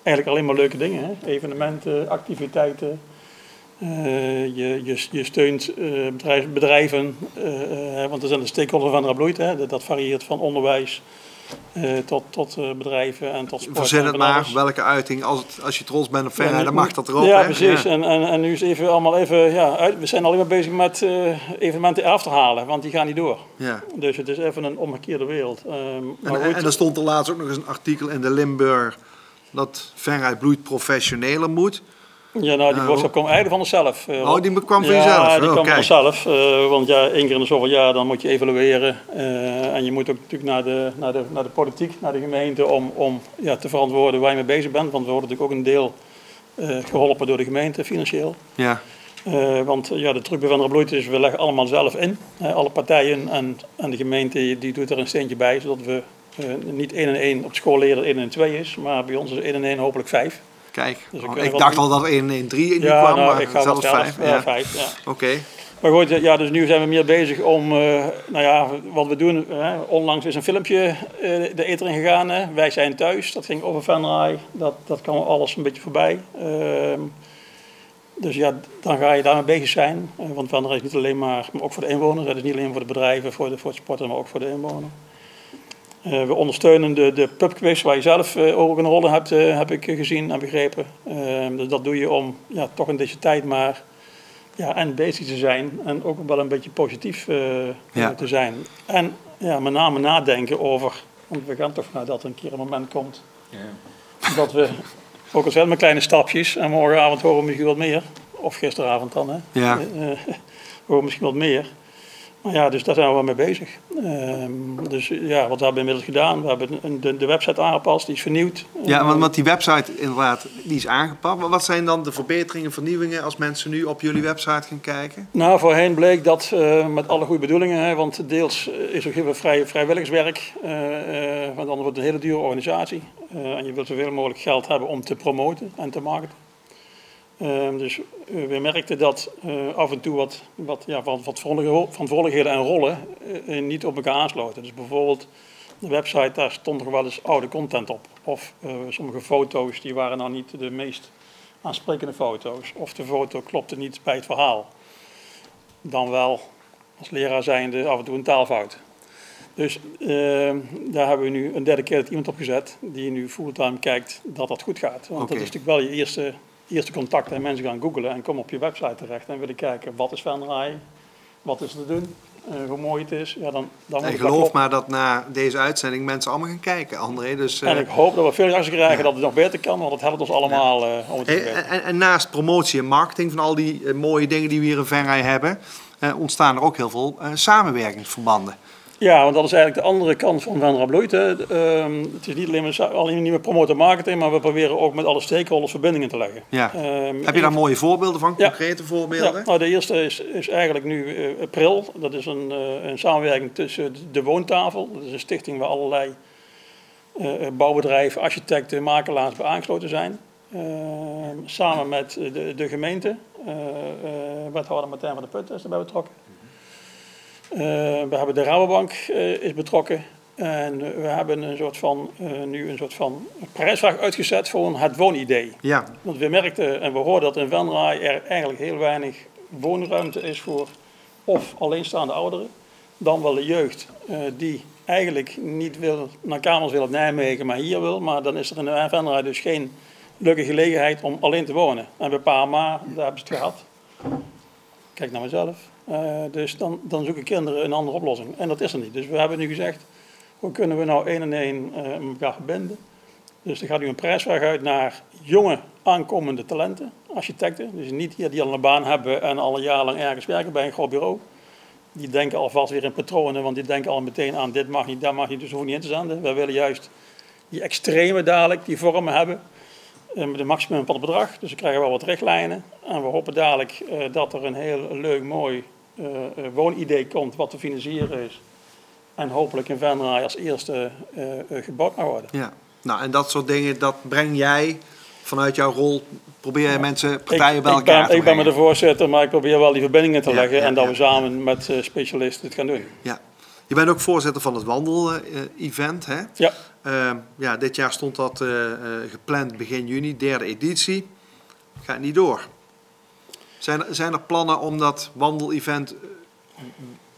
eigenlijk alleen maar leuke dingen. Hè. Evenementen, activiteiten. Je steunt bedrijven, want er zijn de stakeholders van Venray bloeit. Hè. Dat varieert van onderwijs tot bedrijven en tot sport. Verzin het maar, welke uiting, als je trots bent op Venray, dan mag dat erop. Ja, hè? precies. Ja. En nu is het we zijn alleen maar bezig met evenementen af te halen, want die gaan niet door. Ja. Dus het is even een omgekeerde wereld. En er stond er laatst ook nog eens een artikel in de Limburg dat Venray bloeit professioneler moet. Ja, nou, die boodschap kwam eigenlijk van onszelf. Die kwam van jezelf? Ja, die kwam van onszelf. Want 1 keer in de zoveel jaar dan moet je evalueren. En je moet ook natuurlijk naar de politiek, naar de gemeente, om te verantwoorden waar je mee bezig bent. Want we worden natuurlijk ook een deel geholpen door de gemeente financieel. Ja. Want de truc bij Venray bloeit is, we leggen allemaal zelf in. Alle partijen en de gemeente die doet er een steentje bij, zodat we niet 1 en 1 op school leren 1 en 2 is. Maar bij ons is 1 en 1 hopelijk 5. Kijk, dus ik dacht al dat er 1 en 3 in die kwam, maar ik ga zelfs 5. Ja, 5, ja. Oké. Maar goed, dus nu zijn we meer bezig om, wat we doen. Onlangs is een filmpje de ether in gegaan. Wij zijn thuis, dat ging over Venray. Dat kwam alles een beetje voorbij. Dus dan ga je daarmee bezig zijn. Want Venray is niet alleen maar ook voor de inwoners. Het is niet alleen voor de bedrijven, voor het sporten, maar ook voor de inwoners. We ondersteunen de pubquiz waar je zelf ook een rol in hebt, heb ik gezien en begrepen. Dus dat doe je om toch in deze tijd maar en bezig te zijn en ook wel een beetje positief te zijn. En met name nadenken over, want we gaan toch vanuit dat er een keer een moment komt dat we, ook al zijn met kleine stapjes, en morgenavond horen we misschien wat meer, of gisteravond dan, horen we misschien wat meer. Ja, dus daar zijn we wel mee bezig. Wat hebben we inmiddels gedaan? We hebben de website aangepast, die is vernieuwd. Ja, want die website inderdaad, die is aangepast. Maar wat zijn dan de verbeteringen, vernieuwingen als mensen nu op jullie website gaan kijken? Nou, voorheen bleek dat met alle goede bedoelingen, want deels is ook heel veel vrijwilligerswerk. Want anders wordt het een hele dure organisatie. En je wilt zoveel mogelijk geld hebben om te promoten en te marketen. Dus we merkten dat af en toe wat verantwoordelijkheden en rollen niet op elkaar aansloten. Dus bijvoorbeeld de website, daar stond nog wel eens oude content op. Of sommige foto's die waren nou niet de meest aansprekende foto's. Of de foto klopte niet bij het verhaal. Dan wel, als leraar zijnde, af en toe een taalfout. Dus daar hebben we nu een dedicated iemand op gezet die nu fulltime kijkt dat dat goed gaat. Want dat is natuurlijk wel je eerste contact en mensen gaan googlen en komen op je website terecht en willen kijken wat is Venray, wat is er te doen, hoe mooi het is. Ja, dan en geloof maar dat na deze uitzending mensen allemaal gaan kijken, André. Dus, en ik hoop dat we veel reacties krijgen dat het nog beter kan, want dat helpt ons allemaal om het te verbeteren. En naast promotie en marketing van al die mooie dingen die we hier in Venray hebben, ontstaan er ook heel veel samenwerkingsverbanden. Ja, want dat is eigenlijk de andere kant van Venray bloeit. Het is niet alleen niet meer promoten en marketing, maar we proberen ook met alle stakeholders verbindingen te leggen. Ja. Heb je daar mooie voorbeelden van, concrete voorbeelden? Ja, nou, de eerste is eigenlijk nu April. Dat is een samenwerking tussen de Woontafel. Dat is een stichting waar allerlei bouwbedrijven, architecten, makelaars bij aangesloten zijn. Samen met de gemeente. Wethouder Martijn van der Put is erbij betrokken. We hebben de Rabobank is betrokken. En we hebben nu een soort van prijsvraag uitgezet voor het woonidee. Ja. Want we merkten en we hoorden dat in Venray er eigenlijk heel weinig woonruimte is voor of alleenstaande ouderen. Dan wel de jeugd die eigenlijk niet wil naar kamers wil op Nijmegen, maar hier wil. Maar dan is er in Venray dus geen leuke gelegenheid om alleen te wonen. En bij Pa-Ma, daar hebben ze het gehad. Kijk naar mezelf. Dus dan zoeken kinderen een andere oplossing. En dat is er niet. Dus we hebben nu gezegd, hoe kunnen we nou 1 en 1 elkaar verbinden? Dus er gaat nu een prijsvraag uit naar jonge aankomende talenten, architecten. Dus niet die al een baan hebben en al een jaar lang ergens werken bij een groot bureau. Die denken alvast weer in patronen, want die denken al meteen aan dit mag niet, dat mag niet, dus we hoeven niet in te zenden. Wij willen juist die extreme dadelijk, die vormen hebben, met een maximum van het bedrag. Dus we krijgen wel wat richtlijnen. En we hopen dadelijk dat er een heel leuk, mooi woonidee komt wat te financieren is. En hopelijk in Venray als eerste gebouwd mag worden. Ja, nou en dat soort dingen, dat breng jij vanuit jouw rol, probeer je mensen, partijen bij elkaar te brengen. Ik ben met de voorzitter, maar ik probeer wel die verbindingen te leggen en dat we samen met specialisten het gaan doen. Ja. Je bent ook voorzitter van het wandel-event, hè? Ja. Dit jaar stond dat gepland begin juni, 3e editie. Gaat niet door. Zijn er plannen om dat wandel-event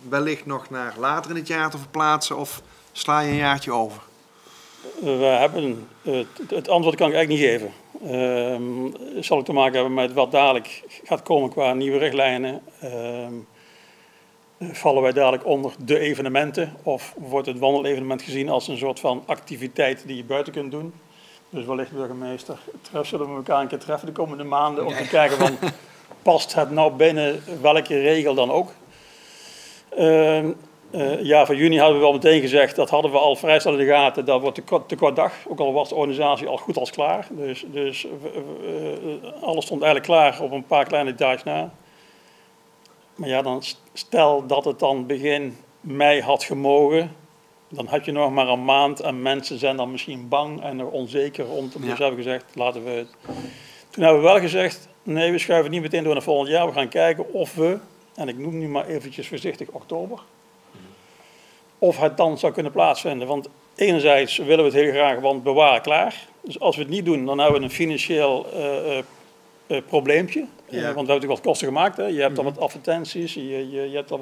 wellicht nog naar later in het jaar te verplaatsen of sla je een jaartje over? We hebben, het antwoord kan ik eigenlijk niet geven. Het zal ook te maken hebben met wat dadelijk gaat komen qua nieuwe richtlijnen. Vallen wij dadelijk onder de evenementen of wordt het wandelevenement gezien als een soort van activiteit die je buiten kunt doen? Dus wellicht burgemeester, zullen we elkaar een keer treffen de komende maanden om te kijken van past het nou binnen welke regel dan ook? Voor juni hadden we wel meteen gezegd, dat hadden we al vrij snel in de gaten, dat wordt te kort dag. Ook al was de organisatie al goed als klaar. Dus alles stond eigenlijk klaar op een paar kleine details na. Maar ja, dan stel dat het dan begin mei had gemogen, dan had je nog maar een maand en mensen zijn dan misschien bang en nog onzeker. Dus hebben we gezegd, laten we het. Toen hebben we wel gezegd, nee, we schuiven niet meteen door naar volgend jaar. We gaan kijken of we, en ik noem nu maar eventjes voorzichtig oktober, of het dan zou kunnen plaatsvinden. Want enerzijds willen we het heel graag, want bewaren klaar. Dus als we het niet doen, dan hebben we een financieel probleempje. Want we hebben natuurlijk wat kosten gemaakt. Hè. Je hebt al wat advertenties, je hebt al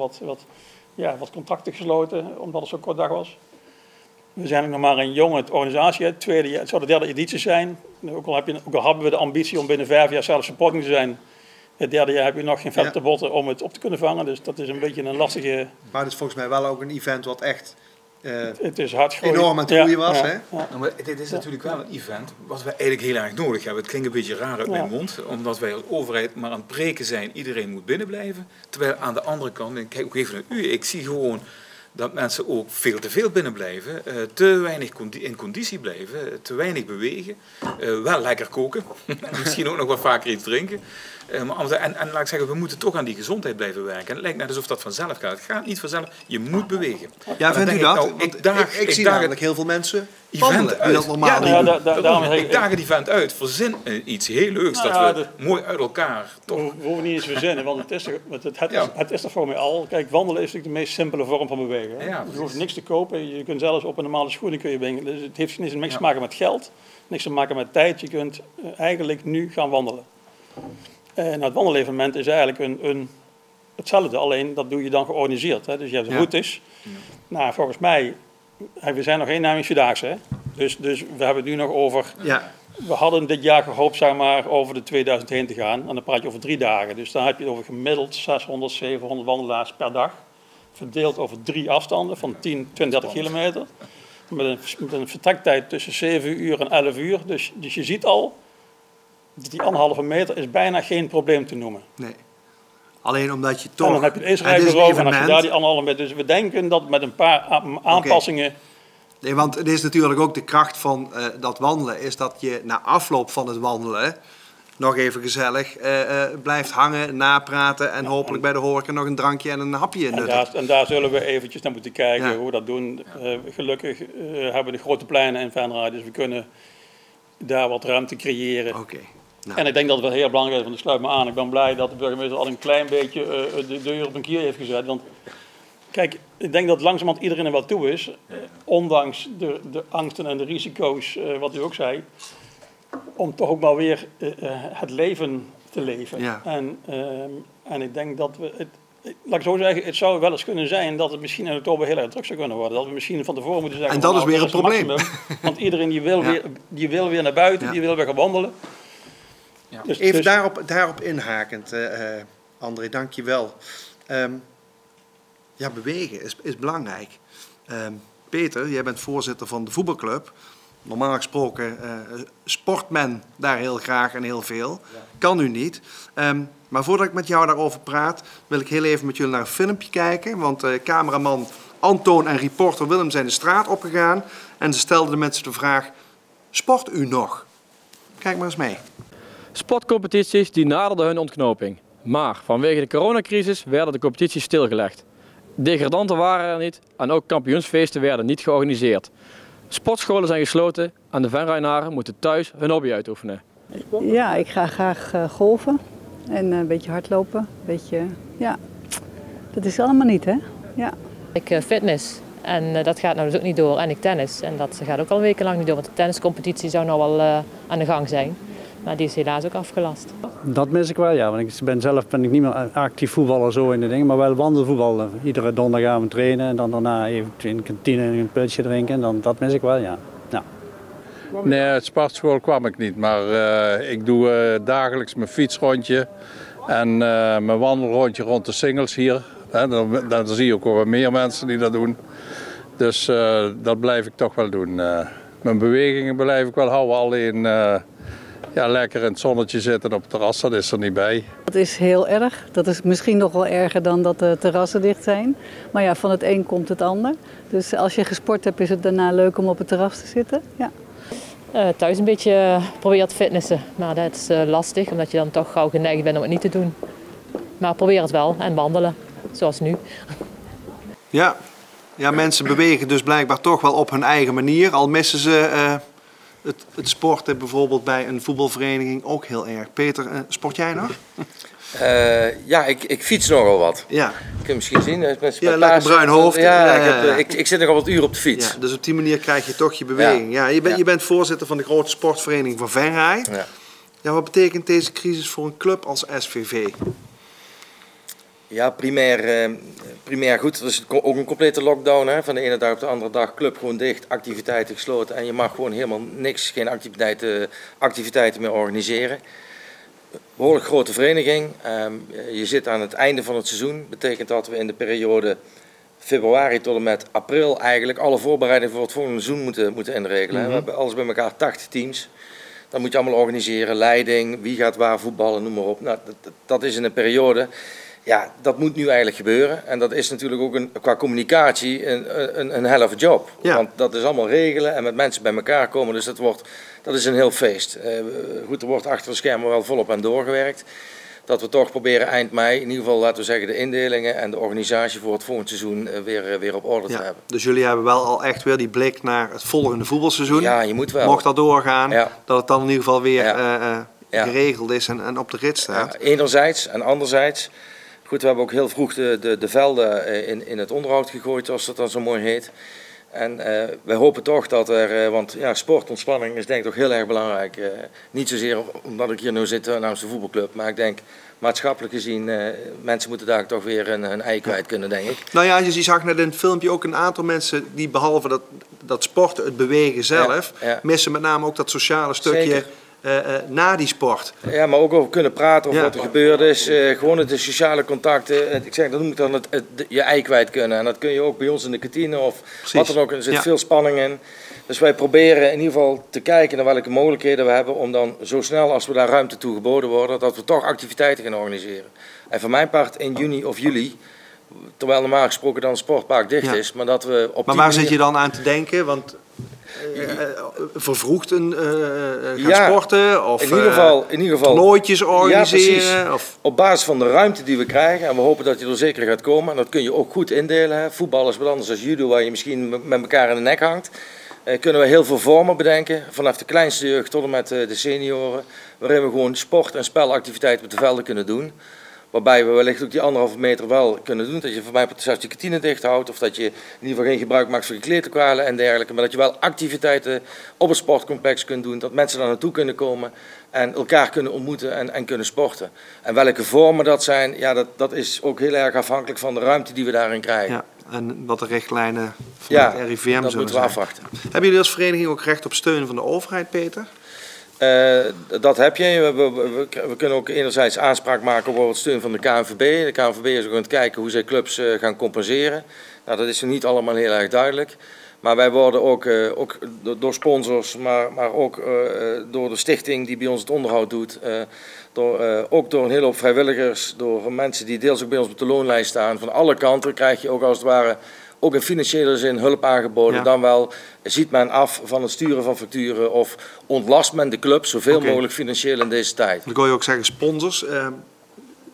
wat contracten gesloten, omdat het zo'n kort dag was. We zijn nog maar een jonge organisatie. Het zou de 3e editie zijn. Ook al hebben we de ambitie om binnen 5 jaar zelf supporting te zijn. Het 3e jaar heb je nog geen vet te botten om het op te kunnen vangen. Dus dat is een beetje een lastige. Maar het is volgens mij wel ook een event wat echt het is hard enorm aan het groeien was. Hè? Ja. Nou, maar dit is natuurlijk wel een event wat we eigenlijk heel erg nodig hebben. Het klinkt een beetje raar uit mijn mond, omdat wij als overheid maar aan het breken zijn. Iedereen moet binnen blijven. Terwijl aan de andere kant, en kijk ook even naar u, ik zie gewoon dat mensen ook veel te veel binnen blijven, te weinig in conditie blijven, te weinig bewegen, wel lekker koken, misschien ook nog wat vaker iets drinken. En laat ik zeggen, we moeten toch aan die gezondheid blijven werken. En het lijkt net alsof dat vanzelf gaat. Het gaat niet vanzelf, je moet bewegen. Ja, vindt u dat? Ik zie namelijk heel veel mensen wandelen die dat normaal doen. Ik daag het event uit, verzin iets heel leuks, dat we mooi uit elkaar toch. We hoeven niet eens verzinnen, want het is er voor mij al. Kijk, wandelen is natuurlijk de meest simpele vorm van bewegen. Ja, je hoeft niks te kopen, je kunt zelfs op een normale schoenen kun je brengen. Dus het heeft niks te maken met geld, niks te maken met tijd. Je kunt eigenlijk nu gaan wandelen. En het wandelevenement is eigenlijk hetzelfde, alleen dat doe je dan georganiseerd. Hè? Dus je hebt routes. Ja. Nou, volgens mij, we zijn nog 1 Nijmeegse. Hè? Dus we hebben het nu nog over. Ja. We hadden dit jaar gehoopt, zeg maar, over de 2000 heen te gaan. En dan praat je over 3 dagen. Dus dan heb je over gemiddeld 600, 700 wandelaars per dag. Verdeeld over 3 afstanden van 10, 20, 30 kilometer. Met een vertrektijd tussen 7 uur en 11 uur. Dus je ziet al, die 1,5 meter is bijna geen probleem te noemen. Nee. Alleen omdat je toch. En dan heb je het Israël en als je daar die 1,5 meter. Dus we denken dat met een paar aanpassingen. Okay. Nee, want het is natuurlijk ook de kracht van dat wandelen, is dat je na afloop van het wandelen nog even gezellig blijft hangen, napraten en hopelijk bij de horeca nog een drankje en een hapje nuttigt. En daar zullen we eventjes naar moeten kijken hoe we dat doen. Gelukkig hebben we de grote pleinen in Venray, dus we kunnen daar wat ruimte creëren. Okay. Nou. En ik denk dat het wel heel belangrijk is, want ik sluit me aan. Ik ben blij dat de burgemeester al een klein beetje de deur op een kier heeft gezet. Want kijk, ik denk dat langzamerhand iedereen er wel toe is. Ondanks de angsten en de risico's, wat u ook zei. Om toch ook maar weer het leven te leven. Ja. En ik denk dat we... Laat ik zo zeggen, het zou wel eens kunnen zijn dat het misschien in oktober heel erg druk zou kunnen worden. Dat we misschien van tevoren moeten zeggen... En dat is weer een probleem. Maximum, want iedereen die wil weer naar buiten, die wil weer gaan wandelen. Ja. Dus, even daarop inhakend, André, dank je wel. Ja, bewegen is belangrijk. Peter, jij bent voorzitter van de voetbalclub. Normaal gesproken sport men daar heel graag en heel veel. Ja. Kan u niet. Maar voordat ik met jou daarover praat, wil ik heel even met jullie naar een filmpje kijken. Want cameraman Antoon en reporter Willem zijn de straat opgegaan. En ze stelden de mensen de vraag, sport u nog? Kijk maar eens mee. Sportcompetities die naderden hun ontknoping. Maar vanwege de coronacrisis werden de competities stilgelegd. Degradanten waren er niet en ook kampioensfeesten werden niet georganiseerd. Sportscholen zijn gesloten en de Venraynaren moeten thuis hun hobby uitoefenen. Ja, ik ga graag golfen en een beetje hardlopen. Een beetje, ja, dat is allemaal niet, hè? Ja. Ik fitness en dat gaat nou dus ook niet door. En ik tennis en dat gaat ook al wekenlang niet door, want de tenniscompetitie zou nou wel aan de gang zijn. Maar die is helaas ook afgelast. Dat mis ik wel, ja. Want ben ik niet meer actief voetballer zo in de dingen, maar wel wandelvoetbal. Iedere donderdag trainen en dan daarna even in de kantine een putje drinken. En dat mis ik wel, ja. Ja. Nee, het sportschool kwam ik niet, maar ik doe dagelijks mijn fietsrondje en mijn wandelrondje rond de singles hier. Dan zie je ook wel meer mensen die dat doen. Dus dat blijf ik toch wel doen. Mijn bewegingen blijf ik wel houden, alleen... Ja, lekker in het zonnetje zitten op het terras, dat is er niet bij. Dat is heel erg. Dat is misschien nog wel erger dan dat de terrassen dicht zijn. Maar ja, van het een komt het ander. Dus als je gesport hebt, is het daarna leuk om op het terras te zitten. Ja. Thuis een beetje proberen te fitnessen. Maar dat is lastig, omdat je dan toch gauw geneigd bent om het niet te doen. Maar probeer het wel en wandelen, zoals nu. Ja, mensen bewegen dus blijkbaar toch wel op hun eigen manier. Al missen ze... Het sporten bijvoorbeeld bij een voetbalvereniging ook heel erg. Peter, sport jij nog? Ja, ik fiets nogal wat. Ja. Kun je misschien zien. Ja, lekker bruin hoofd. Ja, ik zit nogal wat uur op de fiets. Ja, dus op die manier krijg je toch je beweging. Ja, je bent voorzitter van de grote sportvereniging van Venray. Ja. Ja, wat betekent deze crisis voor een club als SVV? Ja, primair goed. Het is ook een complete lockdown. Hè? Van de ene dag op de andere dag, club gewoon dicht, activiteiten gesloten. En je mag gewoon helemaal niks, geen activiteiten meer organiseren. Behoorlijk grote vereniging. Je zit aan het einde van het seizoen. Betekent dat we in de periode februari tot en met april eigenlijk alle voorbereidingen voor het volgende seizoen moeten inregelen. We hebben alles bij elkaar 80 teams. Dat moet je allemaal organiseren. Leiding, wie gaat waar voetballen, noem maar op. Nou, dat is in een periode... Ja, dat moet nu eigenlijk gebeuren. En dat is natuurlijk ook qua communicatie een hell of a job. Ja. Want dat is allemaal regelen en met mensen bij elkaar komen. Dus dat is een heel feest. Goed, er wordt achter de schermen wel volop aan doorgewerkt. Dat we toch proberen eind mei, in ieder geval laten we zeggen de indelingen en de organisatie voor het volgende seizoen weer op orde te hebben. Dus jullie hebben wel al echt weer die blik naar het volgende voetbalseizoen. Ja, je moet wel. Mocht dat doorgaan, dat het dan in ieder geval weer geregeld is en op de rit staat. Ja, enerzijds en anderzijds... Goed, we hebben ook heel vroeg de velden in het onderhoud gegooid, zoals dat dan zo mooi heet. En wij hopen toch dat want ja, sportontspanning is denk ik toch heel erg belangrijk. Niet zozeer omdat ik hier nu zit namens de voetbalclub, maar ik denk maatschappelijk gezien, mensen moeten daar toch weer hun ei kwijt kunnen, denk ik. Nou ja, je zag net in het filmpje ook een aantal mensen die behalve dat sporten, het bewegen zelf, missen met name ook dat sociale stukje... na die sport. Ja, maar ook over kunnen praten over wat er gebeurd is. Gewoon de sociale contacten. Ik zeg, dat noem ik dan je ei kwijt kunnen. En dat kun je ook bij ons in de kantine of wat dan ook. Er zit veel spanning in. Dus wij proberen in ieder geval te kijken naar welke mogelijkheden we hebben om dan zo snel als we daar ruimte toe geboden worden, dat we toch activiteiten gaan organiseren. En voor mijn part in juni of juli, terwijl normaal gesproken dan het sportpark dicht is, maar dat we op Maar waar zit je dan aan te denken? Want vervroegd gaan sporten? Of in ieder geval toernooitjes organiseren? Ja, of? Op basis van de ruimte die we krijgen, en we hopen dat je er zeker gaat komen, en dat kun je ook goed indelen. Hè. Voetbal is wat anders dan judo, waar je misschien met elkaar in de nek hangt. Kunnen we heel veel vormen bedenken, vanaf de kleinste jeugd tot en met de senioren, waarin we gewoon sport- en spelactiviteiten op de velden kunnen doen. Waarbij we wellicht ook die 1,5 meter wel kunnen doen. Dat je voor mij zelfs je kantine dicht houdt. Of dat je in ieder geval geen gebruik maakt van je kleedlokalen en dergelijke. Maar dat je wel activiteiten op het sportcomplex kunt doen. Dat mensen daar naartoe kunnen komen en elkaar kunnen ontmoeten en kunnen sporten. En welke vormen dat zijn, ja, dat is ook heel erg afhankelijk van de ruimte die we daarin krijgen. Ja, en wat de richtlijnen van het RIVM dat zullen moeten we afwachten. Hebben jullie als vereniging ook recht op steun van de overheid, Peter? Dat heb je. We kunnen ook enerzijds aanspraak maken op bijvoorbeeld steun van de KNVB. De KNVB is ook aan het kijken hoe zij clubs gaan compenseren. Nou, dat is nog niet allemaal heel erg duidelijk. Maar wij worden ook door sponsors, maar ook door de stichting die bij ons het onderhoud doet. Ook door een hele hoop vrijwilligers, door mensen die deels ook bij ons op de loonlijst staan. Van alle kanten krijg je ook als het ware ook in financiële zin hulp aangeboden. Ja. Dan wel ziet men af van het sturen van facturen of ontlast men de club zoveel mogelijk financieel in deze tijd. Dan kon je ook zeggen sponsors.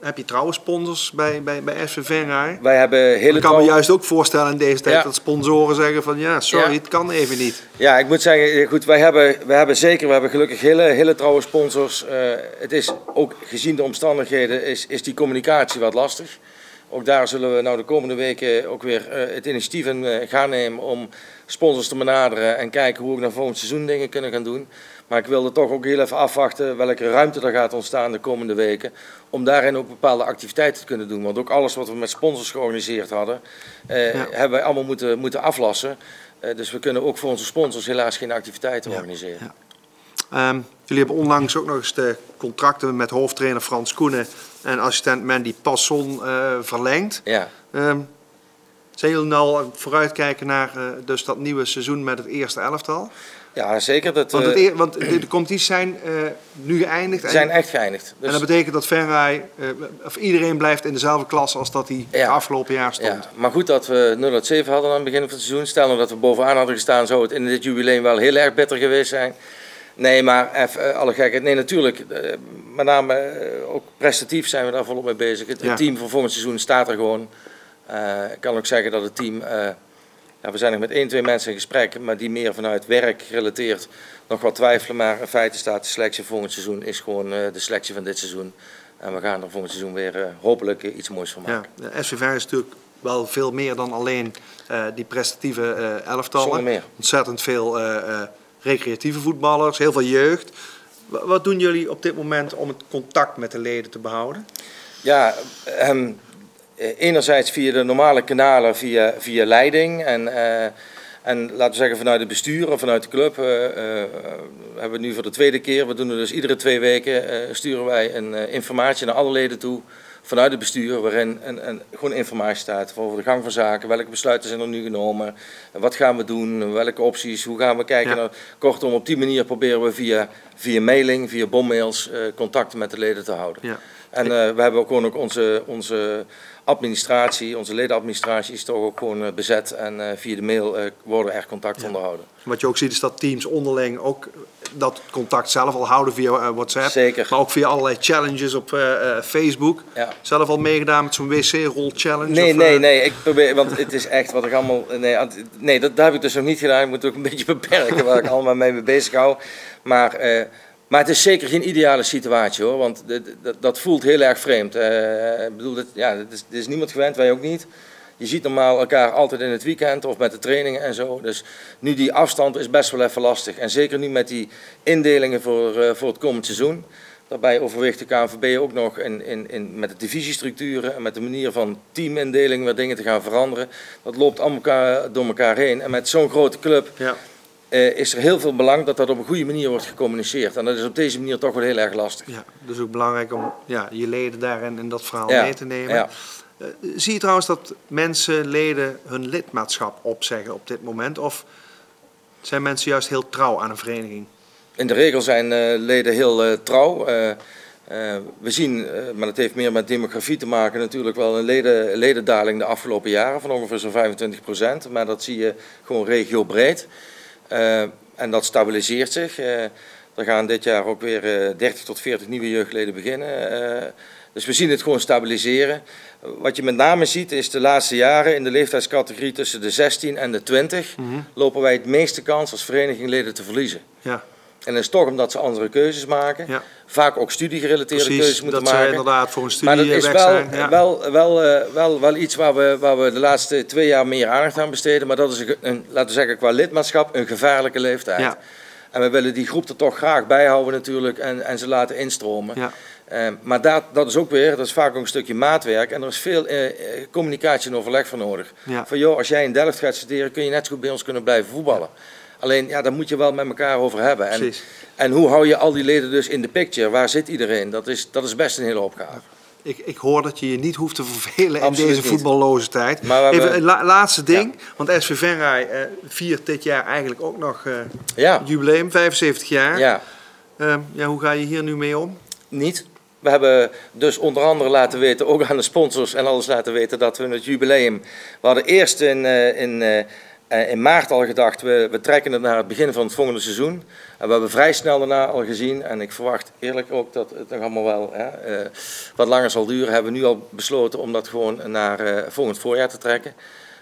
Heb je trouwe sponsors bij SV Venray? Wij hebben hele ik kan me juist ook voorstellen in deze tijd dat sponsoren zeggen van ja, sorry, het kan even niet. Ja, ik moet zeggen, goed, we hebben gelukkig hele trouwe sponsors. Het is ook gezien de omstandigheden is die communicatie wat lastig. Ook daar zullen we nou de komende weken ook weer het initiatief in gaan nemen om sponsors te benaderen en kijken hoe we naar volgend seizoen dingen kunnen gaan doen. Maar ik wilde toch ook heel even afwachten welke ruimte er gaat ontstaan de komende weken. Om daarin ook bepaalde activiteiten te kunnen doen. Want ook alles wat we met sponsors georganiseerd hadden, hebben wij allemaal moeten aflassen. Dus we kunnen ook voor onze sponsors helaas geen activiteiten organiseren. Ja. Jullie hebben onlangs ook nog eens de contracten met hoofdtrainer Frans Koenen en assistent Mandy Passon verlengd. Ja. Zijn jullie nou al vooruitkijken naar dus dat nieuwe seizoen met het eerste elftal? Ja, zeker. Want de competities zijn nu geëindigd. Ze zijn echt geëindigd. Dus... En dat betekent dat Venray, of iedereen blijft in dezelfde klasse als dat hij afgelopen jaar stond. Ja, maar goed dat we 0 uit 7 hadden aan het begin van het seizoen. Stel nou dat we bovenaan hadden gestaan, zou het in dit jubileum wel heel erg bitter geweest zijn. Nee, maar even alle gekheid. Nee, natuurlijk. Met name ook prestatief zijn we daar volop mee bezig. Het team voor volgend seizoen staat er gewoon. Ik kan ook zeggen dat het team... we zijn nog met 1, 2 mensen in gesprek, maar die meer vanuit werk gerelateerd nog wat twijfelen. Maar in feite staat de selectie volgend seizoen is gewoon de selectie van dit seizoen. En we gaan er volgend seizoen weer hopelijk iets moois van maken. Ja, de SV Venray is natuurlijk wel veel meer dan alleen die prestatieve elftallen. Zonder meer. Ontzettend veel recreatieve voetballers, heel veel jeugd. Wat doen jullie op dit moment om het contact met de leden te behouden? Ja, enerzijds via de normale kanalen, via leiding en laten we zeggen vanuit het bestuur of vanuit de club. Hebben we nu voor de 2e keer, we doen het dus iedere 2 weken, sturen wij een informatie naar alle leden toe vanuit het bestuur, waarin gewoon informatie staat over de gang van zaken, welke besluiten zijn er nu genomen, wat gaan we doen, welke opties, hoe gaan we kijken. Ja. Kortom, op die manier proberen we via mailing, via bommails contacten met de leden te houden. Ja. En we hebben ook gewoon onze administratie, onze ledenadministratie is toch ook gewoon bezet en via de mail worden er contact onderhouden. Wat je ook ziet is dat teams onderling ook dat contact zelf al houden via WhatsApp. Zeker. Maar ook via allerlei challenges op Facebook. Ja. Zelf al meegedaan met zo'n wc-rol challenge? Nee, ik probeer, want het is echt wat ik allemaal... Nee, dat heb ik dus nog niet gedaan. Ik moet ook een beetje beperken waar ik allemaal mee bezig hou. Maar het is zeker geen ideale situatie hoor, want dat voelt heel erg vreemd. Ik bedoel, dit is niemand gewend, wij ook niet. Je ziet normaal elkaar altijd in het weekend of met de trainingen en zo. Dus nu die afstand is best wel even lastig. En zeker nu met die indelingen voor het komend seizoen. Daarbij overweegt de KNVB ook nog met de divisiestructuren en met de manier van teamindeling weer dingen te gaan veranderen. Dat loopt allemaal door elkaar heen. En met zo'n grote club... Ja. Is er heel veel belang dat dat op een goede manier wordt gecommuniceerd. En dat is op deze manier toch wel heel erg lastig. Ja, dus ook belangrijk om je leden daarin in dat verhaal mee te nemen. Ja. Zie je trouwens dat leden hun lidmaatschap opzeggen op dit moment? Of zijn mensen juist heel trouw aan een vereniging? In de regel zijn leden heel trouw. We zien, maar dat heeft meer met demografie te maken, natuurlijk wel een ledendaling de afgelopen jaren van ongeveer zo'n 25%. Maar dat zie je gewoon regiobreed. En dat stabiliseert zich. Er gaan dit jaar ook weer 30 tot 40 nieuwe jeugdleden beginnen. Dus we zien het gewoon stabiliseren. Wat je met name ziet is de laatste jaren in de leeftijdscategorie tussen de 16 en de 20 lopen wij het meeste kans als vereniging leden te verliezen. Ja. En dat is toch omdat ze andere keuzes maken. Ja. Vaak ook studiegerelateerde keuzes moeten maken. Dat ze inderdaad voor een studie maar dat is wel iets waar we de laatste 2 jaar meer aandacht aan besteden. Maar dat is laten we zeggen qua lidmaatschap een gevaarlijke leeftijd. Ja. En we willen die groep er toch graag bij houden natuurlijk en ze laten instromen. Ja. Maar dat is ook weer, dat is vaak ook een stukje maatwerk en er is veel communicatie en overleg voor nodig. Ja. Van joh, als jij in Delft gaat studeren kun je net zo goed bij ons kunnen blijven voetballen. Alleen ja, daar moet je wel met elkaar over hebben. En hoe hou je al die leden dus in de picture? Waar zit iedereen? Dat is best een hele opgave. Ik hoor dat je je niet hoeft te vervelen in deze voetballoze tijd. Maar even een laatste ding, want SV Venray viert dit jaar eigenlijk ook nog jubileum, 75 jaar. Ja. Hoe ga je hier nu mee om? Niet. We hebben dus onder andere laten weten, ook aan de sponsors en alles laten weten, dat we het jubileum... We hadden eerst in maart al gedacht, we trekken het naar het begin van het volgende seizoen. En we hebben vrij snel daarna al gezien, en ik verwacht eerlijk ook dat het nog allemaal wel wat langer zal duren, hebben we nu al besloten om dat gewoon naar volgend voorjaar te trekken.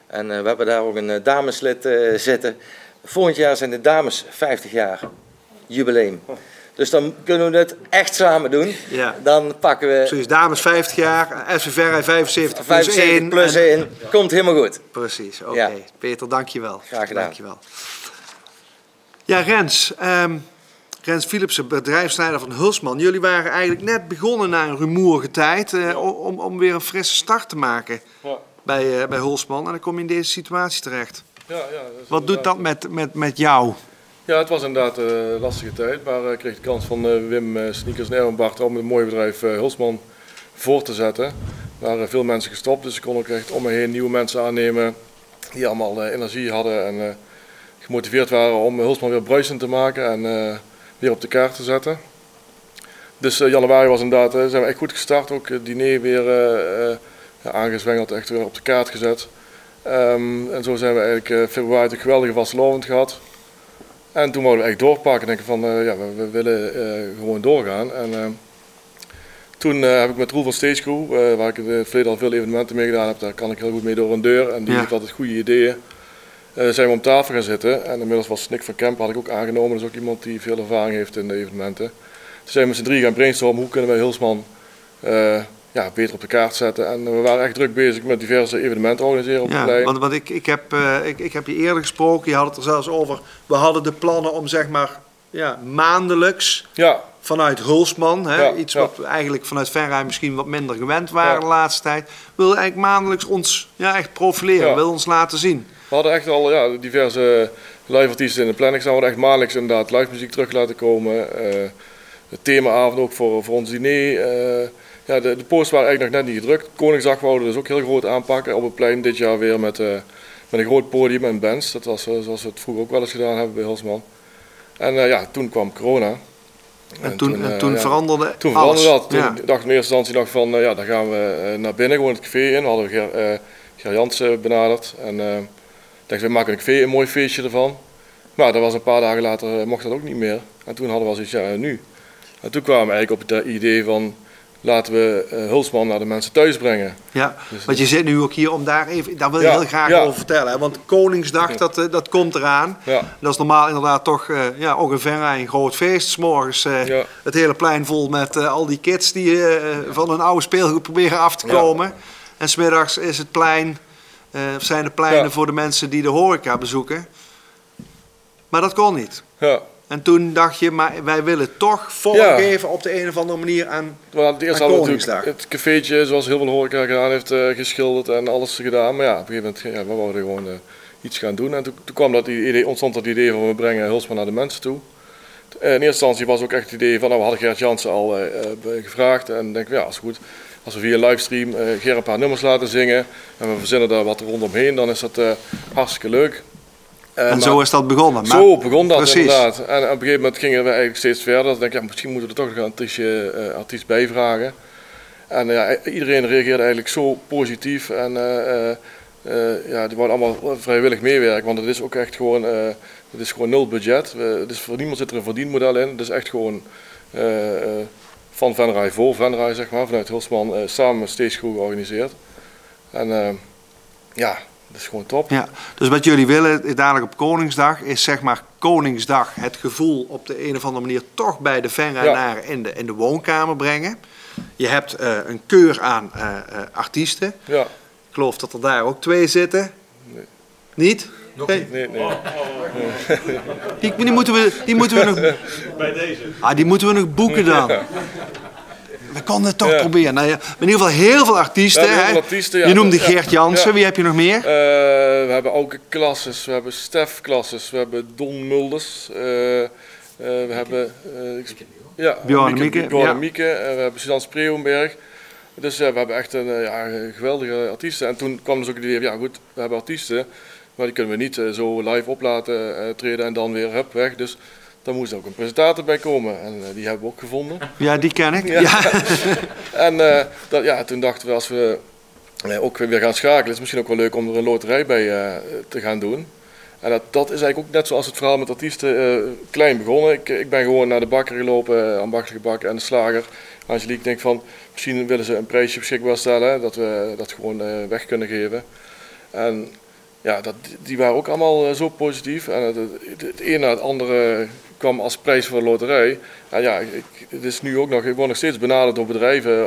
En we hebben daar ook een dameslid zitten. Volgend jaar zijn de dames 50 jaar jubileum. Dus dan kunnen we het echt samen doen. Ja. Dan pakken we... Precies, dames 50 jaar, SV Venray 75 plus 1. Komt helemaal goed. Precies, oké. Ja. Peter, dankjewel. Graag gedaan. Dankjewel. Ja, Rens Philipsen, bedrijfsleider van Hulsman. Jullie waren eigenlijk net begonnen na een rumoerige tijd om weer een frisse start te maken bij Hulsman. En dan kom je in deze situatie terecht. Wat doet dat met jou? Ja, het was inderdaad een lastige tijd, maar ik kreeg de kans van Wim Sneekers en Erwin Bart om het mooie bedrijf Hulsman voor te zetten. Er waren veel mensen gestopt, dus ik kon ook echt om me heen nieuwe mensen aannemen die allemaal energie hadden en gemotiveerd waren om Hulsman weer bruisend te maken en weer op de kaart te zetten. Dus januari was inderdaad, zijn we echt goed gestart, ook het diner weer aangezwengeld, echt weer op de kaart gezet. En zo zijn we eigenlijk februari een geweldige vastelovend gehad. En toen wouden we echt doorpakken, denken van we willen gewoon doorgaan. En toen heb ik met Roel van Stage Crew, waar ik in het verleden al veel evenementen mee gedaan heb, daar kan ik heel goed mee door een deur. En die heeft altijd goede ideeën. Zijn we om tafel gaan zitten en inmiddels was Nick van Kempen, had ik ook aangenomen. Dat is ook iemand die veel ervaring heeft in de evenementen. Toen zijn we met z'n drie gaan brainstormen, hoe kunnen wij Hulsman beter op de kaart zetten. En we waren echt druk bezig met diverse evenementen organiseren op de plein. Want ik heb je eerder gesproken, je had het er zelfs over. We hadden de plannen om zeg maar maandelijks vanuit Hulsman, iets wat we eigenlijk vanuit Venray misschien wat minder gewend waren de laatste tijd. We wilden eigenlijk maandelijks ons echt profileren, we wilden ons laten zien. We hadden echt al diverse live artiesten in de planning staan. We hadden echt maandelijks inderdaad live muziek terug laten komen. De themaavond ook voor ons diner. De posters waren eigenlijk nog net niet gedrukt. Koningsdag wouden we dus ook heel groot aanpakken op het plein. Dit jaar weer met een groot podium en bands. Dat was zoals we het vroeger ook wel eens gedaan hebben bij Hulsman. En toen kwam corona. En toen veranderde Toen veranderde dat. Toen dacht ik in eerste instantie van, dan gaan we naar binnen, gewoon het café in. We hadden Ger Jans benaderd. En dachten we maken een café, een mooi feestje ervan. Maar dat was een paar dagen later, mocht dat ook niet meer. En toen hadden we zoiets, nu. En toen kwamen we eigenlijk op het idee van, laten we Hulsman naar de mensen thuis brengen. Ja, dus, want je zit nu ook hier om daar wil je heel graag over vertellen. Hè? Want Koningsdag, dat komt eraan. Ja. Dat is normaal inderdaad toch ook in Venray een groot feest. 's Morgens het hele plein vol met al die kids die van hun oude speelgoed proberen af te komen. Ja. En 's middags is het plein, zijn de pleinen voor de mensen die de horeca bezoeken. Maar dat kon niet. Ja. En toen dacht je, maar wij willen toch vormgeven op de een of andere manier aan Koningsdag. Het cafeetje, zoals heel veel horeca gedaan heeft, geschilderd en alles gedaan. Maar op een gegeven moment, we wouden gewoon iets gaan doen. En toen kwam ontstond dat idee van, we brengen Hulsman naar de mensen toe. In eerste instantie was ook echt het idee van, we hadden Gert Jansen al gevraagd. En denk als goed, als we via livestream Ger een paar nummers laten zingen. En we verzinnen daar wat rondomheen, dan is dat hartstikke leuk. En zo is dat begonnen. Zo begon dat inderdaad. En op een gegeven moment gingen we eigenlijk steeds verder. Dan denk ik, misschien moeten we er toch nog een artiest bij vragen. En iedereen reageerde eigenlijk zo positief. En ja, die wouden allemaal vrijwillig meewerken, want het is ook echt gewoon, het is gewoon nul budget. Voor niemand zit er een verdienmodel in. Het is echt gewoon van Venray voor Venray, zeg maar, vanuit Hulsman samen steeds goed georganiseerd. En ja, dat is gewoon top. Ja, dus wat jullie willen dadelijk op Koningsdag is zeg maar Koningsdag het gevoel op de een of andere manier toch bij de Venraynaren in de woonkamer brengen. Je hebt een keur aan artiesten. Ja. Ik geloof dat er daar ook 2 zitten. Nee. Niet? Nog niet. Nee. Die moeten we nog... Bij deze. Die moeten we nog boeken dan. Ja. We konden het toch proberen. Nou, in ieder geval heel veel artiesten. Heel veel artiesten, ja. Je noemde Geert Jansen. Ja. Wie heb je nog meer? We hebben Auke Klasses, we hebben Stef Klasses, we hebben Don Mulders. We hebben Bjorn Mieke. We hebben Suzanne Spreeuwenberg. Dus we hebben echt een geweldige artiesten. En toen kwam dus ook het idee van, ja goed, we hebben artiesten, maar die kunnen we niet zo live op laten treden en dan weer weg. Dus daar moest ook een presentator bij komen en die hebben we ook gevonden. Ja, die ken ik. Ja. En toen dachten we, als we ook weer gaan schakelen, is het misschien ook wel leuk om er een loterij bij te gaan doen. En dat is eigenlijk ook net zoals het verhaal met artiesten klein begonnen. Ik ben gewoon naar de bakker gelopen, ambachtelijke bakker en de slager. Angelique denkt van, misschien willen ze een prijsje beschikbaar stellen, dat we dat gewoon weg kunnen geven. En ja, die waren ook allemaal zo positief. En het een na het andere kwam als prijs voor de loterij. En ja, het is nu ook nog, ik word nog steeds benaderd door bedrijven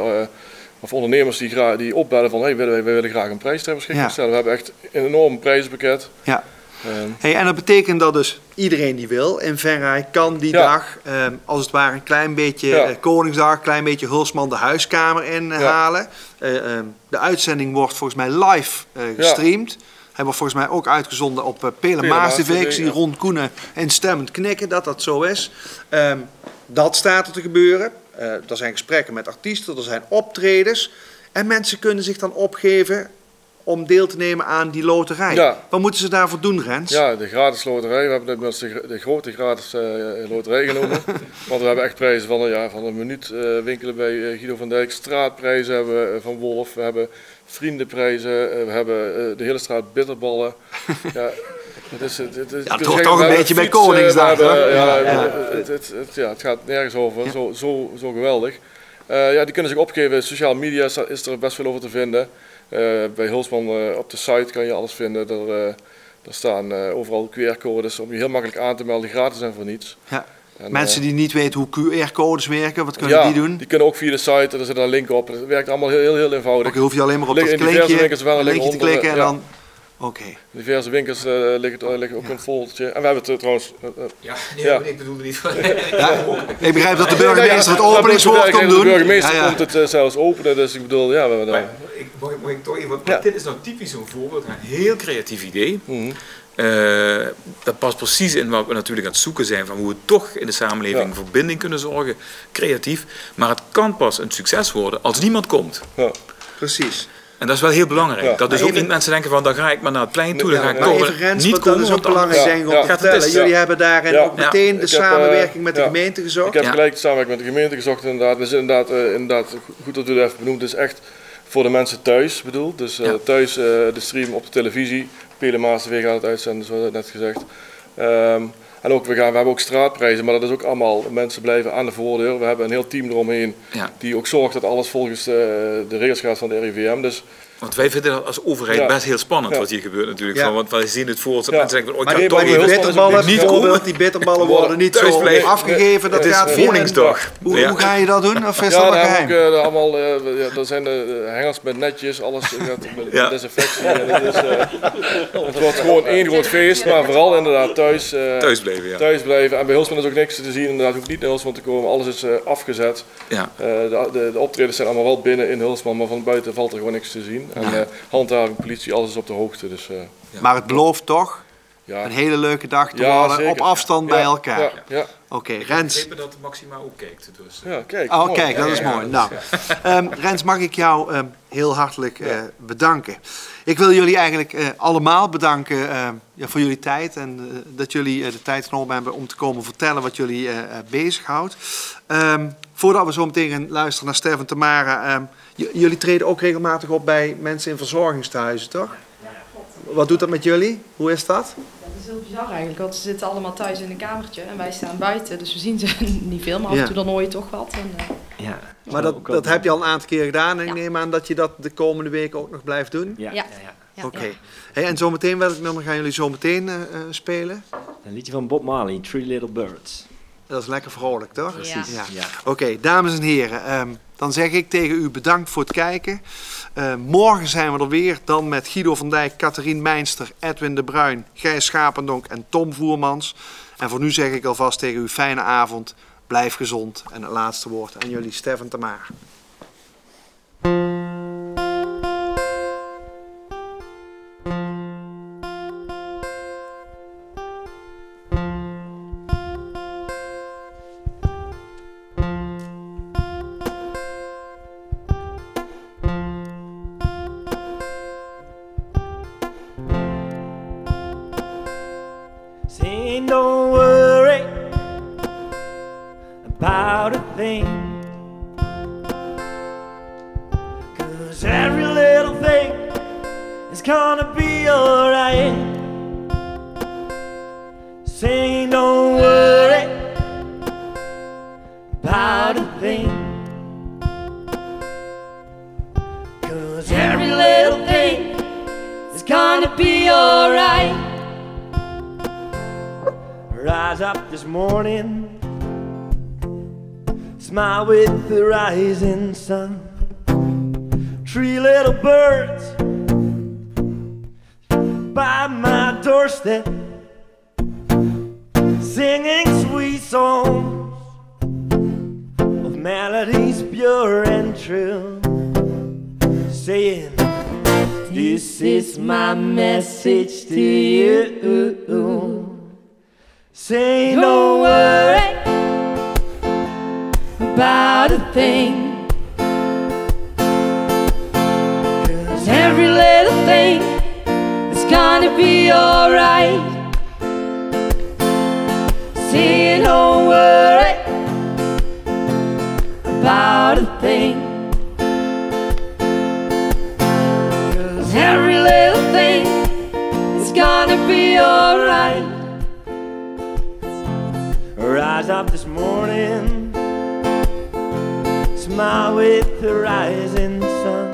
of ondernemers die opbellen van, hey, wij willen graag een prijs ter beschikking stellen. We hebben echt een enorm prijzenpakket. Ja. En dat betekent dat dus iedereen die wil in Venray kan die dag als het ware een klein beetje Koningsdag, een klein beetje Hulsman de huiskamer inhalen. De uitzending wordt volgens mij live gestreamd. Hij wordt volgens mij ook uitgezonden op Pelemaas TV. Ik zie Ron Koenen instemmend knikken dat dat zo is. Dat staat er te gebeuren. Er zijn gesprekken met artiesten, er zijn optredens. En mensen kunnen zich dan opgeven om deel te nemen aan die loterij. Ja. Wat moeten ze daarvoor doen, Rens? Ja, de gratis loterij. We hebben de grote gratis loterij genomen. Want we hebben echt prijzen van een minuut winkelen bij Guido van Dijk. Straatprijzen hebben we van Wolf. We hebben vriendenprijzen. We hebben de hele straat bitterballen. Ja, het hoort toch een beetje bij Koningsdag. Het gaat nergens over. Zo geweldig. Die kunnen zich opgeven. Sociale media is er best veel over te vinden. Bij Hulsman op de site kan je alles vinden. Er staan overal QR-codes om je heel makkelijk aan te melden, gratis en voor niets. Ja. En, mensen die niet weten hoe QR-codes werken, wat kunnen die doen? Die kunnen ook via de site, er zit een link op. Het werkt allemaal heel eenvoudig. Oké, hoef je alleen maar op dat linkje te klikken en dan... Oké. In diverse winkels liggen ook een foldertje. En we hebben het trouwens... Ik bedoelde niet... Ik begrijp dat de burgemeester het openingswoord komt doen. De burgemeester komt het zelfs openen, dus ik bedoel... Ja, we hebben Mag ik toch even... Dit is nou typisch zo'n voorbeeld, een heel creatief idee. Dat past precies in wat we natuurlijk aan het zoeken zijn van hoe we toch in de samenleving verbinding kunnen zorgen. Creatief. Maar het kan pas een succes worden als niemand komt. Ja. Precies. En dat is wel heel belangrijk. Ja. Dat dus ook niet mensen denken van dan ga ik maar naar het plein toe, dan ga ik komen. Rens, niet komen, dat is ook belangrijk denk ik om te vertellen. Jullie hebben daarin ook meteen de samenwerking met de gemeente gezocht. Ik heb gelijk de samenwerking met de gemeente gezocht inderdaad. Dus inderdaad goed dat u dat even benoemt. Het is echt voor de mensen thuis bedoeld. Dus thuis de stream op de televisie. Pelemaas TV gaat het uitzenden, zoals net gezegd. En ook, we hebben ook straatprijzen, maar dat is ook allemaal, mensen blijven aan de voordeur. We hebben een heel team eromheen die ook zorgt dat alles volgens de regels gaat van de RIVM. Dus, want wij vinden dat als overheid best heel spannend wat hier gebeurt natuurlijk. Want wij zien het voor ons dat mensen denken, die bitterballen worden niet zo afgegeven. Dat gaat Woningsdag. Hoe ga je dat doen? Of is dat nog geheim? Er zijn hengels met netjes, alles gaat met desinfectie. Het wordt gewoon één groot feest, maar vooral inderdaad thuis blijven. En bij Hulsman is ook niks te zien, inderdaad hoeft niet naar Hulsman te komen, alles is afgezet. De optredens zijn allemaal wel binnen in Hulsman, maar van buiten valt er gewoon niks te zien. En handhaving, politie, alles is op de hoogte. Dus, maar het belooft toch een hele leuke dag te worden, zeker. Op afstand bij elkaar. Oké, Rens. Ik begreep dat Maxima ook kijkt. Dus. Kijk, dat is mooi. Nou, Rens, mag ik jou heel hartelijk bedanken. Ik wil jullie eigenlijk allemaal bedanken voor jullie tijd en dat jullie de tijd genomen hebben om te komen vertellen wat jullie bezighoudt. Voordat we zo meteen gaan luisteren naar Stef en Tamara, jullie treden ook regelmatig op bij mensen in verzorgingstehuizen, toch? Wat doet dat met jullie? Hoe is dat? Dat is heel bizar eigenlijk, want ze zitten allemaal thuis in een kamertje en wij staan buiten. Dus we zien ze niet veel, maar af en toe dan hoor je toch wat. Ja. Maar dat heb je al een aantal keer gedaan en ik neem aan dat je dat de komende weken ook nog blijft doen? Ja. Oké. Hey, en zometeen, welk nummer gaan jullie zo meteen spelen? Een liedje van Bob Marley, Three Little Birds. Dat is lekker vrolijk, toch? Precies. Ja. Oké, dames en heren, dan zeg ik tegen u bedankt voor het kijken. Morgen zijn we er weer, dan met Guido van Dijk, Catherine Meinster, Edwin de Bruin, Gijs Schapendonk en Tom Voermans. En voor nu zeg ik alvast tegen u fijne avond, blijf gezond. En het laatste woord aan jullie, Stefan Tamaar. Saying don't worry about a thing, 'cause every little thing is gonna be alright. Saying don't worry about a thing, 'cause every little thing is gonna be alright. Rise up this morning, smile with the rising sun. Three little birds by my doorstep, singing sweet songs of melodies pure and true, saying, this is my message to you. Say don't worry about a thing, 'cause every little thing is gonna be alright. Say don't worry about a thing, 'cause every little thing is gonna be alright. Rise up this morning, smile with the rising sun.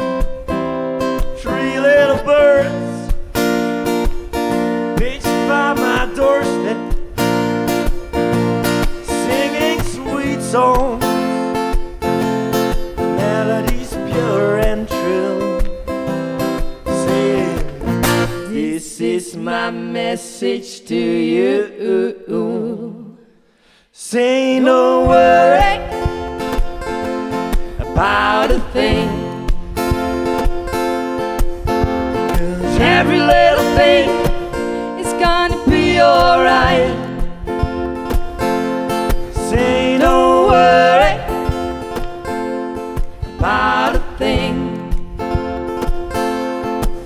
Three little birds pitched by my doorstep, singing sweet songs, melodies pure and true, saying, this is my message to you. Say don't worry about a thing, 'cause every little thing is gonna be alright. Say don't worry about a thing,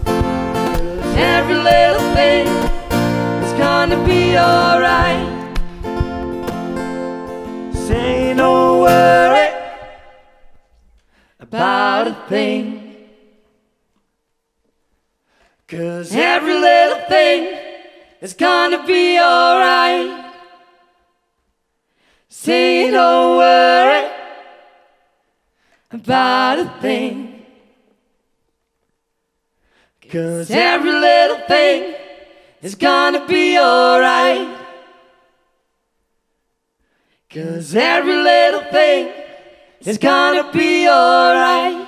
'cause every little thing is gonna be alright. Say don't worry about a thing, 'cause every little thing is gonna be alright. Say don't worry about a thing, 'cause every little thing is gonna be alright. 'Cause every little thing is gonna be alright.